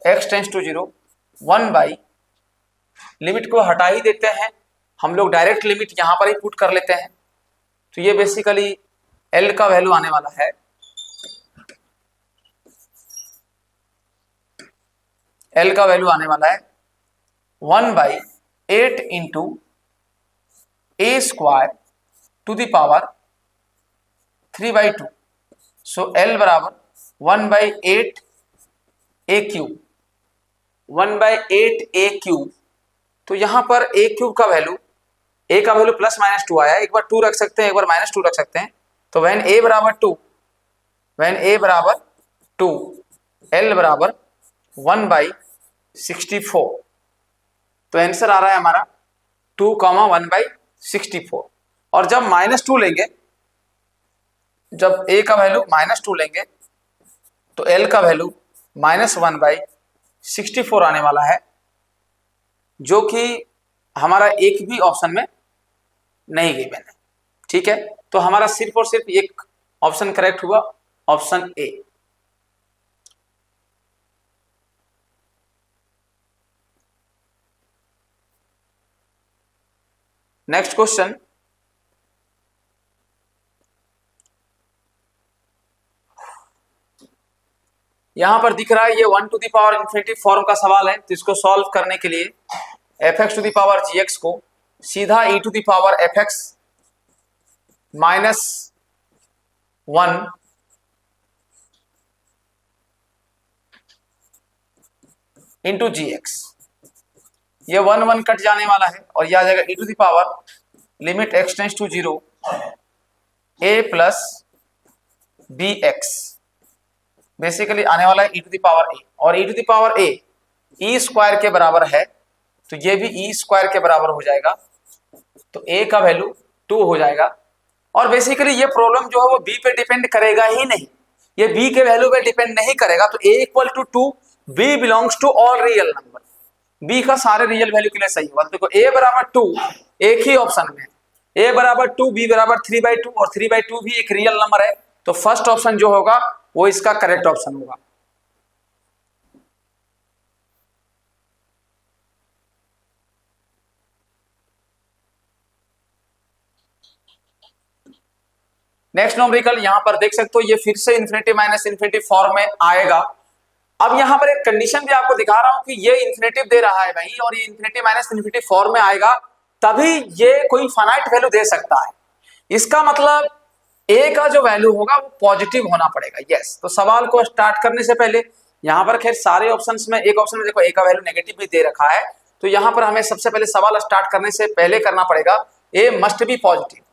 x tends to 0 1/, limit को हटा ही देते हैं हम लोग, डायरेक्ट लिमिट यहां पर ही पुट कर लेते हैं। तो ये बेसिकली L का वैल्यू आने वाला है L का वैल्यू आने वाला है 1/8 into a² to the power 3/2। So L बराबर 1/8 a³, 1/8 a³। तो यहां पर a³ का वैल्यू, a का वैल्यू +-2 आया, एक बार 2 रख सकते हैं, एक बार -2 रख सकते हैं। तो व्हेन a बराबर 2, L बराबर 1/64। तो आंसर आ रहा है हमारा 2, 1/64। और जब -2 लेंगे जब a का वैल्यू -2 लेंगे तो l का वैल्यू -1/64 आने वाला है, जो कि हमारा एक भी ऑप्शन में नहीं गिवन है। ठीक है, तो हमारा सिर्फ और सिर्फ एक ऑप्शन करेक्ट हुआ, ऑप्शन ए। नेक्स्ट क्वेश्चन, यहां पर दिख रहा है ये 1 to the power infinity form का सवाल है, तो इसको सॉल्व करने के लिए fx to the power gx को सीधा e to the power fx -1 into gx, ये 1 कट जाने वाला है और यह आ जाएगा e to the power limit x tends to 0 a plus bx, basically आने वाला है e to the power a, और e to the power a e square के बराबर है, तो ये भी e स्क्वायर के बराबर हो जाएगा, तो a का वैल्यू 2 हो जाएगा। और बेसिकली ये प्रॉब्लम जो है वो b पे डिपेंड करेगा ही नहीं, ये b के वैल्यू पे डिपेंड नहीं करेगा, तो a equal to 2, b belongs to all real number, b का सारे रियल वैल्यू के लिए सही होगा। तो देखो a बराबर 2 एक ही ऑप्शन में, a बराबर 2, b बराबर 3/2 और 3/2 भी एक रियल नंबर है, तो फर्स्ट ऑप्शन जो होगा वो इसका करेक्ट ऑप्शन होगा। नेक्स्ट न्यूमेरिकल यहां पर देख सकते हो, ये फिर से इंफिनिटी माइनस इंफिनिटी फॉर्म में आएगा। अब यहां पर एक कंडीशन भी आपको दिखा रहा हूं कि ये इंफिनिटिव दे रहा है भाई, और ये इंफिनिटी माइनस इंफिनिटी फॉर्म में आएगा, तभी ये कोई फाइनाइट वैल्यू दे सकता है। इसका मतलब a का जो वैल्यू होगा वो पॉजिटिव होना पड़ेगा। यस, तो सवाल को स्टार्ट करने से पहले यहां पर खैर सारे ऑप्शंस में, एक ऑप्शन में देखो a का वैल्यू नेगेटिव भी दे रखा है, तो यहां पर हमें सबसे पहले सवाल स्टार्ट करने से पहले करना पड़ेगा a must be positive,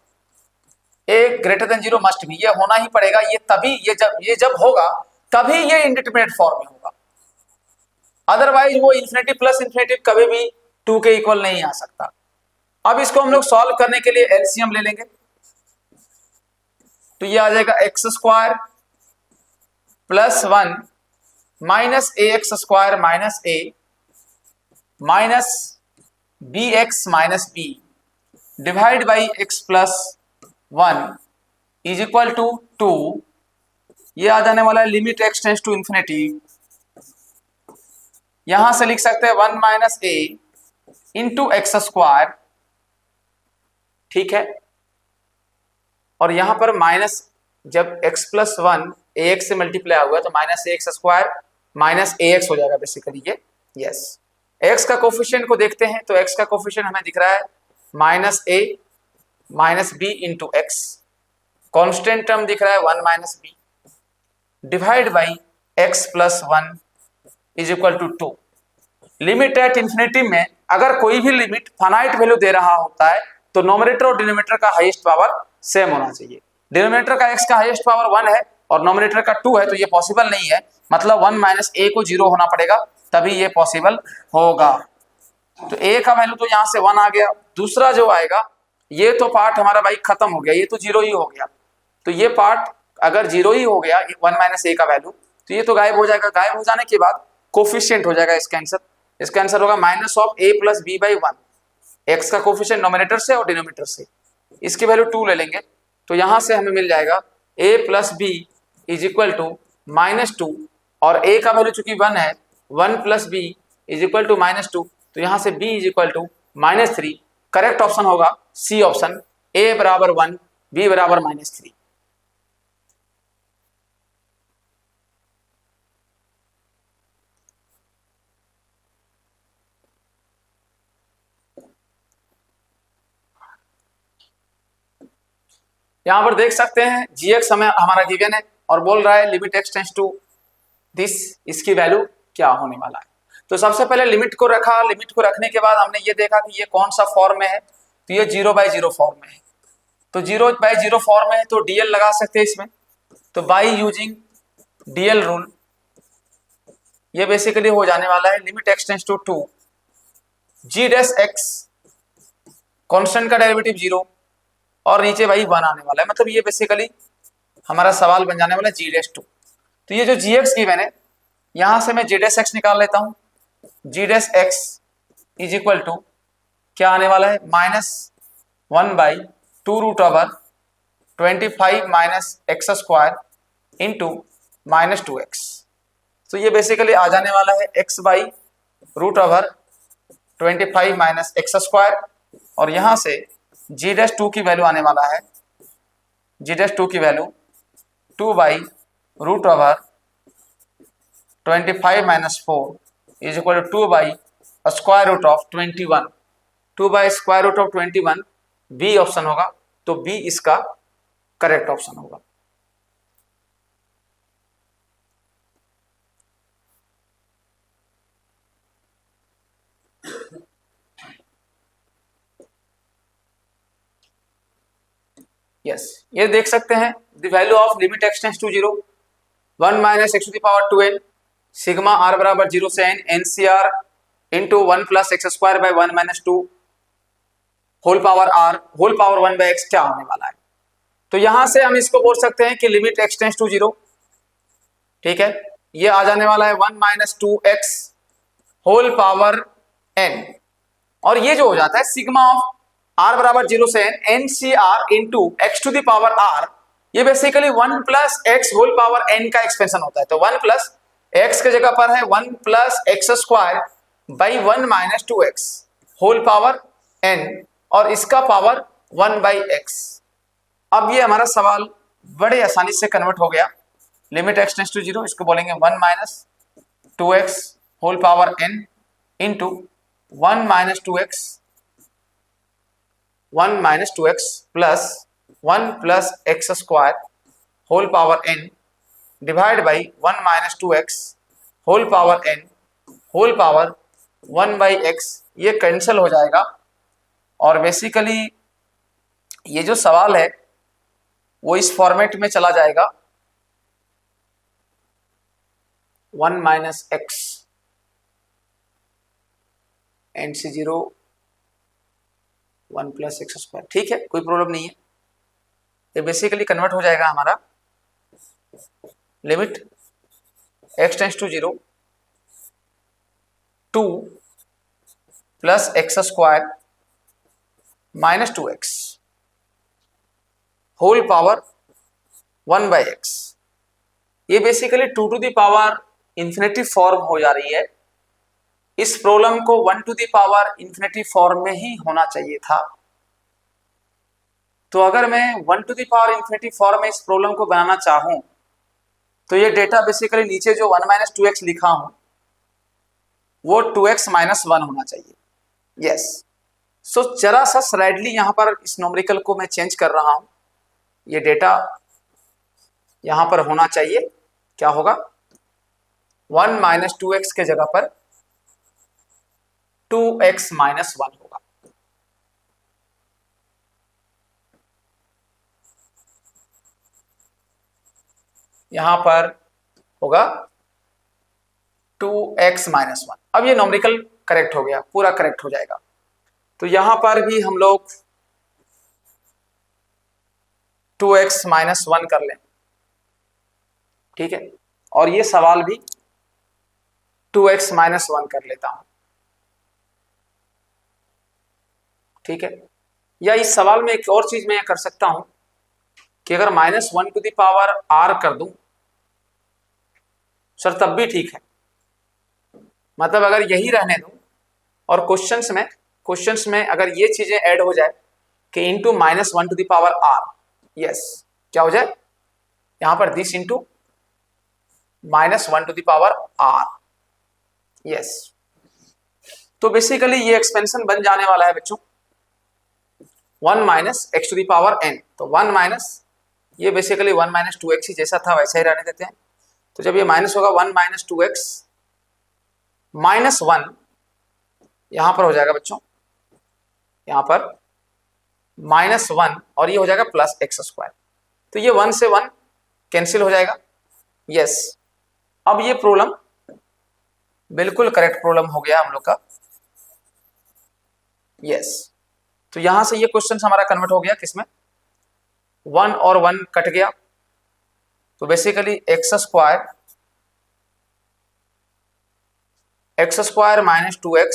a greater than 0 must B, ये होना ही पड़ेगा, ये तभी ये जब होगा तभी ये इंडिटरमिनेट फॉर्म में होगा, अदरवाइज वो इंफिनिटी प्लस इंफिनिटी कभी भी 2 के इक्वल नहीं आ सकता। अब इसको हम लोग सॉल्व करने के लिए एलसीएम ले लेंगे, तो ये आ जाएगा X square plus 1 minus A x square minus A minus B x minus B divide by x plus 1 is equal to 2, ये आ जाने वाला है limit x tends to infinity, यहां से लिख सकते हैं 1 minus A into x square, ठीक है, और यहां पर माइनस, जब x प्लस 1 ax से मल्टीप्लाई हुआ तो minus A x square minus A x हो जाएगा बेसिकली ये। यस, x का कोफिशिएंट को देखते हैं, तो x का कोफिशिएंट हमें दिख रहा है माइनस ए minus B into x, constant term दिख रहा है 1 minus B divide by x plus 1 is equal to 2। Limit at infinity में अगर कोई भी लिमिट फाइनाइट वैल्यू दे रहा होता है तो नोमिनेटर और डिनोमिनेटर का हाईएस्ट पावर सेम होना चाहिए। डिनोमिनेटर का x का हाईएस्ट पावर 1 है और नोमिनेटर का 2 है, तो ये पॉसिबल नहीं है, मतलब 1 माइनस a को 0 होना पड़ेगा तभी ये पॉसिबल होगा। तो a का वैल्यू तो यहाँ से 1 आ गया, दूसरा जो आएगा ये तो पार्ट हमारा भाई खत्म हो गया, ये तो 0 ही हो गया, तो ये पार्ट अगर 0 ही हो गया 1 माइनस a का वैल्यू, तो ये तो गायब हो जाएगा। गायब हो जाने के बाद कोफिशिएंट हो जाएगा इसका आंसर होगा minus of a plus B by 1, X का कोफिशिएंट नोमिनेटर से और डिनोमिनेटर से, इसकी वैल्यू 2 ले लेंगे, तो यहां से हमें मिल जाएगा a plus B is equal to -2, और a का वैल्यू चूंकि 1 है, 1 plus B is equal to -2, तो यहां से b is equal to -3। Correct option होगा सी ऑप्शन, a बराबर 1 b बराबर -3। यहां पर देख सकते हैं gx हमें हमारा गिवन है और बोल रहा है limit x tends to this, इसकी वैल्यू क्या होने वाला है। तो सबसे पहले लिमिट को रखा, लिमिट को रखने के बाद हमने ये देखा कि ये कौन सा फॉर्म में है, तो ये 0/0 फॉर्म में है, तो 0/0 फॉर्म में है तो डीएल लगा सकते हैं इसमें, तो बाई यूजिंग डीएल रूल ये बेसिकली हो जाने वाला है limit x tends to 2 g dash x, constant का डेरिवेटिव 0 और नीचे भाई 1 आने वाला है, मतलब ये बेसिकली हमारा सवाल बन जाने वाला जी डैश टू। तो ये जो जी एक्स की मैंने यहां से मैं जी डैश एक्स निकाल लेता हूं। G dash x is equal to क्या आने वाला है, -1/2√25 minus x square into -2x। तो ये बेसिकली आ जाने वाला है x/√25 माइनस एक्स स्क्वायर, और यहां से जी डैश टू की वैल्यू आने वाला है, जी डैश टू की value 2/√25 minus 4 is equal to 2/√21। 2/√21 B option होगा, तो बी इसका करेक्ट ऑप्शन होगा। यस, ये देख सकते हैं the value of limit x tends to 0 1 minus X to the power 2n sigma r बराबर 0 से n NCR into 1 plus x square by 1 minus 2 whole power r whole power 1 by x क्या होने वाला है। तो यहां से हम इसको बोल सकते हैं कि लिमिट एक्स टेंड्स टू 0, ठीक है, ये आ जाने वाला है 1 minus 2x whole power n, और ये जो हो जाता है सिग्मा ऑफ r बराबर 0 से n NCR into X to the power r, ये basically 1 plus x whole power n का एक्सपेंशन होता है। तो 1 प्लस एक्स के जगह पर है 1 plus x square by 1 minus 2x whole power n, और इसका पावर 1 बाई एक्स। अब ये हमारा सवाल बड़े आसानी से कन्वर्ट हो गया। लिमिट एक्स टेंड्स टू 0, इसको बोलेंगे 1 minus 2x whole power n into 1 minus 2x plus 1 plus x square whole power n divide by 1 minus 2x whole power n whole power 1 by x। ये कैंसिल हो जाएगा, और बेसिकली ये जो सवाल है वो इस फॉर्मेट में चला जाएगा 1 minus X and C 0 1 plus x square, ठीक है, कोई प्रॉब्लम नहीं है। ये बेसिकली कन्वर्ट हो जाएगा हमारा limit x tends to 0 2 plus x square minus 2x whole power 1 by x. ये basically 2 to the power infinity form हो जा रही है। इस प्रॉब्लम को 1 to the power infinity form में ही होना चाहिए था। तो अगर मैं 1 to the power infinity form में इस प्रॉब्लम को बनाना चाहूं, तो ये डेटा बेसिकली नीचे जो 1 माइनस 2x लिखा हूं वो 2x माइनस 1 होना चाहिए। यस, सो जरा सा स्लाइडली यहां पर इस न्यूमेरिकल को मैं चेंज कर रहा हूं। ये डेटा यहां पर होना चाहिए, क्या होगा, 1 माइनस 2x के जगह पर 2x माइनस 1 होगा। यहां पर होगा 2x माइनस 1। अब ये न्यूमेरिकल करेक्ट हो गया, पूरा करेक्ट हो जाएगा। तो यहां पर भी हम लोग 2x माइनस 1 कर लें, ठीक है, और ये सवाल भी 2x माइनस 1 कर लेता हूं, ठीक है। या इस सवाल में एक और चीज मैं कर सकता हूं कि अगर -1 टू द पावर r कर दूं सर तब भी ठीक है, मतलब अगर यही रहने दूं और क्वेश्चंस में अगर ये चीजें ऐड हो जाए कि into -1 to the power r, yes, क्या हो जाए यहां पर this into -1 to the power r, yes. तो बेसिकली ये एक्सपेंशन बन जाने वाला है बच्चों 1 minus X to the power n। तो 1 माइनस, ये बेसिकली 1 माइनस 2x ही जैसा था वैसा ही रहने देते हैं। तो जब ये माइनस होगा 1 माइनस 2x माइनस 1 यहां पर हो जाएगा बच्चों, यहां पर -1 और ये हो जाएगा प्लस एक्स स्क्वायर। तो ये 1 से 1 कैंसिल हो जाएगा, यस। अब ये प्रॉब्लम बिल्कुल करेक्ट प्रॉब्लम हो गया हम लोग का, यस। तो यहां से ये क्वेश्चन हमारा कन्वर्ट हो गया किसमें, 1 और 1 कट गया, तो basically X square minus 2x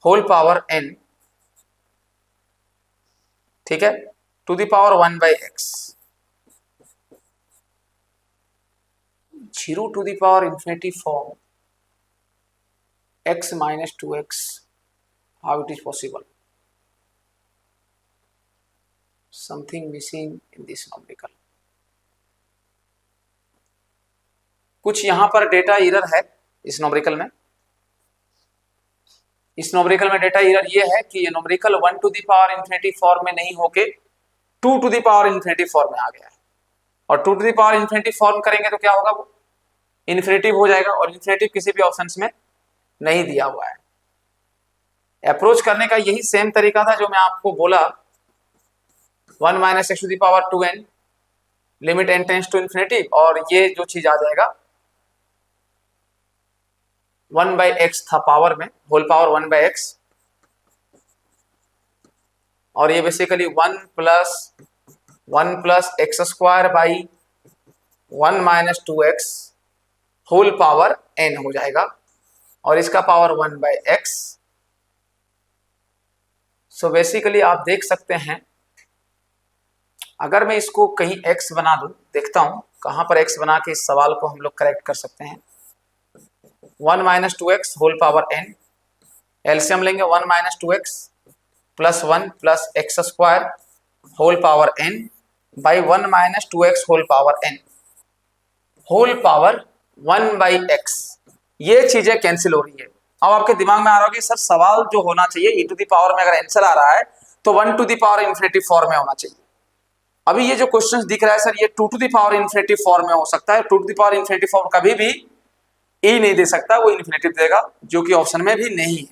whole power n, ठीक है, to the power 1/x, 0 to the power infinity form x minus 2x, how it is possible? Something missing in this numerical. कुछ यहां पर डेटा एरर है इस नोमरिकल में। इस नोमरिकल में डेटा एरर ये है कि ये numerical 1 to the power infinity form में नहीं होके 2 to the power infinity form में आ गया है, और 2 to the power infinity form करेंगे तो क्या होगा, वो इन्फिनेटिव हो जाएगा, और इन्फिनेटिव किसी भी ऑप्शंस में नहीं दिया हुआ है। अप्रोच करने का यही सेम तरीका था जो मैं आपको बोला, 1 minus X to the power 2n limit n tends to infinity, और ये जो चीज आ जाएगा 1/x था पावर में, होल पावर 1/x, और ये basically 1 plus x square by 1 minus 2x whole power n हो जाएगा, और इसका पावर 1/x। सो बेसिकली आप देख सकते हैं, अगर मैं इसको कहीं x बना दूं, देखता हूं कहां पर x बना के इस सवाल को हम लोग करेक्ट कर सकते हैं। 1 minus 2x whole power n, LCM लेंगे 1 minus 2x plus 1 plus x square whole power n by 1 minus 2x whole power n whole power 1/x। ये चीजें कैंसिल हो रही है। अब आपके दिमाग में आ रहा है कि सर सवाल जो होना चाहिए e टू द पावर में अगर आंसर आ रहा है तो 1 to the power infinity form में होना चाहिए। अभी ये जो क्वेश्चन दिख रहा है सर, ये 2 to the power infinity form में हो सकता है। 2 to the power infinity form कभी भी e नहीं दे सकता, वो इन्फिनिटी देगा, जो कि ऑप्शन में भी नहीं है।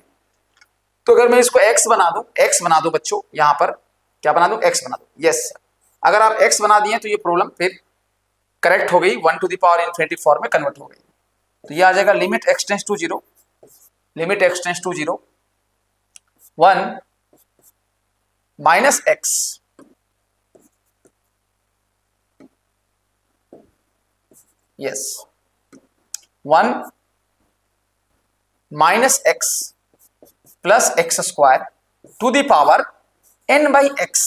तो अगर मैं इसको x बना दूं बच्चों, यहां पर क्या बना दूं, x बना दूं। यस सर, अगर आप x बना दिए तो ये प्रॉब्लम फिर करेक्ट हो गई, 1 to the power infinity form में कन्वर्ट हो गई। तो ये आ जाएगा limit x tends to 0, limit x tends to 0 1 minus x yes 1 minus x plus x square to the power n/x।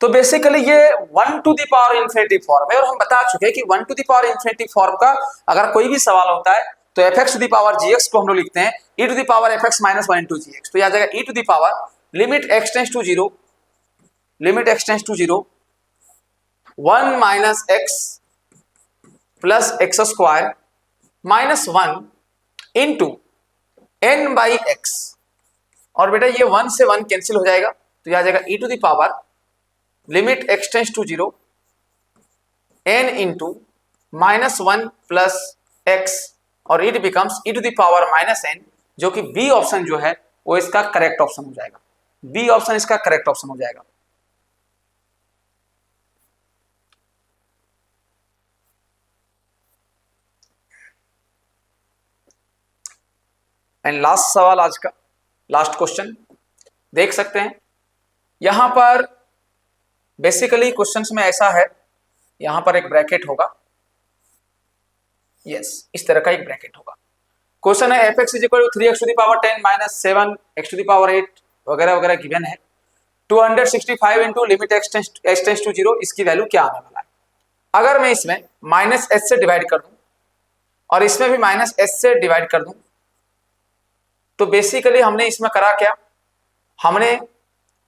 तो बेसिकली ये 1 to the power infinity form है, और हम बता चुके हैं कि 1 to the power infinity form का अगर कोई भी सवाल होता है तो fx to the power gx को हम लोग लिखते हैं e to the power fx minus 1 into gx। तो यह आ जाएगा e to the power limit x tends to 0, limit x tends to 0 1 minus x plus x square minus 1 into n/x। और बेटा ये 1 से 1 कैंसिल हो जाएगा, तो यह आ जाएगा e to the power limit x tends to 0 n into minus 1 plus x, और it becomes e to the power minus n, जो कि बी ऑप्शन जो है वो इसका करेक्ट ऑप्शन हो जाएगा। बी ऑप्शन इसका करेक्ट ऑप्शन हो जाएगा। एंड लास्ट सवाल आज का, लास्ट क्वेश्चन देख सकते हैं। यहां पर बेसिकली क्वेश्चंस में ऐसा है, यहां पर एक ब्रैकेट होगा, यस इस तरह का एक ब्रैकेट होगा। क्वेश्चन है fx is equal to 3x to the power 10 minus 7x to the power 8 वगैरह वगैरह गिवन है। 265 into limit x tends to 0, इसकी वैल्यू क्या आने वाला है। अगर मैं इसमें माइनस h से डिवाइड कर दूं और इसमें भी माइनस h से डिवाइड कर दूं, तो बेसिकली हमने इसमें करा क्या, हमने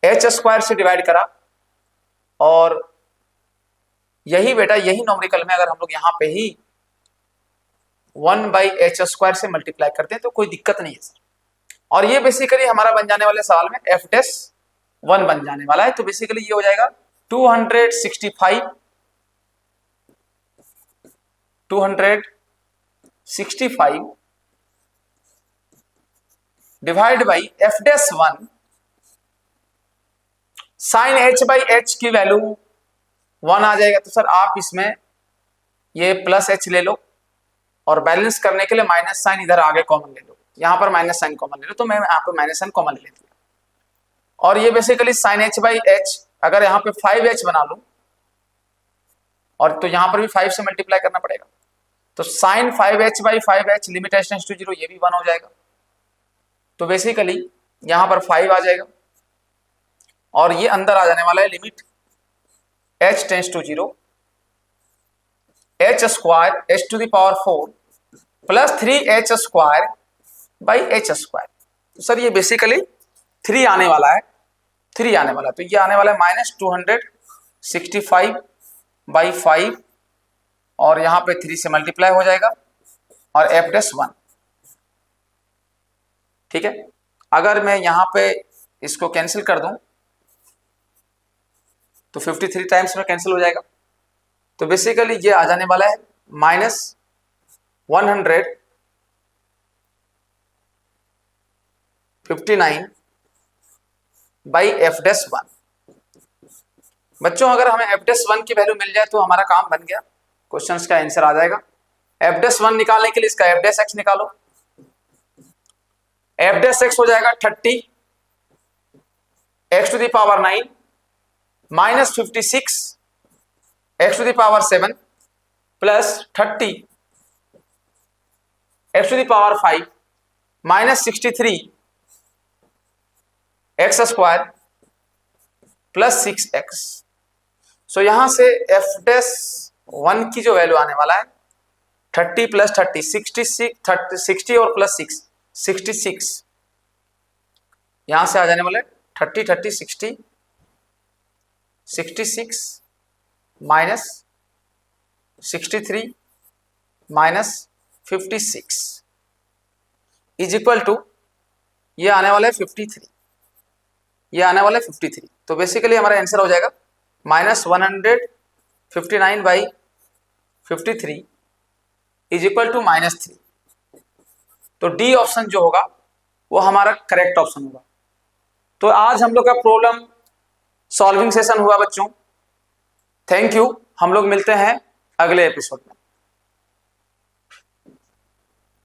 h स्क्वायर से डिवाइड करा, और यही बेटा यही नॉमरिकल में अगर हम लोग यहाँ पे ही 1/h स्क्वायर से मल्टीप्लाई करते हैं तो कोई दिक्कत नहीं है सर। और ये बेसिकली हमारा बन जाने वाले सवाल में f'1 बन जाने वाला है। तो बेसिकली ये हो जाएगा 265 divide by f'1 sign h/h की वैल्यू 1 आ जाएगा। तो सर आप इसमें ये प्लस h ले लो, और बैलेंस करने के लिए माइनस साइन इधर आगे कॉमन ले लो, यहां पर माइनस साइन कॉमन ले लो, तो मैं यहाँ पर माइनस साइन कॉमन ले लेती हूँ। और ये बेसिकली साइन h/h, अगर यहाँ पे 5h बना लूं और तो यहां पर भी 5 से मल्टीप्लाई करना पड़ेगा, तो sine 5h by 5h limit h tends to 0 ये भी 1 हो जाएगा। तो बेसिकली यहां पर 5 आ जाएगा और ये अंदर आ जाने वाला है limit h tends to 0 h square h to the power 4 plus 3h square by h square. तो सर ये बेसिकली 3 आने वाला है, 3 आने वाला है, तो ये आने वाला है -265 बाई 5 और यहां पे 3 से मल्टीप्लाई हो जाएगा और f डैश 1। ठीक है, अगर मैं यहां पे इसको कैंसिल कर दूं तो 53 टाइम्स में कैंसिल हो जाएगा। तो बेसिकली ये आ जाने वाला है -159 बाई f डैश 1। बच्चों अगर हमें f डैश 1 की वैल्यू मिल जाए तो हमारा काम बन गया, क्वेश्चंस का आंसर आ जाएगा। f डैश 1 निकालने के लिए इसका f डैश x निकालो, f डैश x हो जाएगा 30 x to the power 9 minus 56 x to the power 7 plus 30 x to the power 5 minus 63 x square plus 6x। So यहां से f डैश 1 की जो वैल्यू आने वाला है 30 प्लस 30 60 और प्लस 6 66, यहां से आ जाने वाले 30 30 60 66 minus 63 minus 56 is equal to ये आने वाला है 53, ये आने वाला है 53। तो बेसिकली हमारा आंसर हो जाएगा -159 बाई 53 इज इक्वल टू -3। तो डी ऑप्शन जो होगा वो हमारा करेक्ट ऑप्शन होगा। तो आज हम लोग का प्रॉब्लम सॉल्विंग सेशन हुआ बच्चों। थैंक यू, हम लोग मिलते हैं अगले एपिसोड में।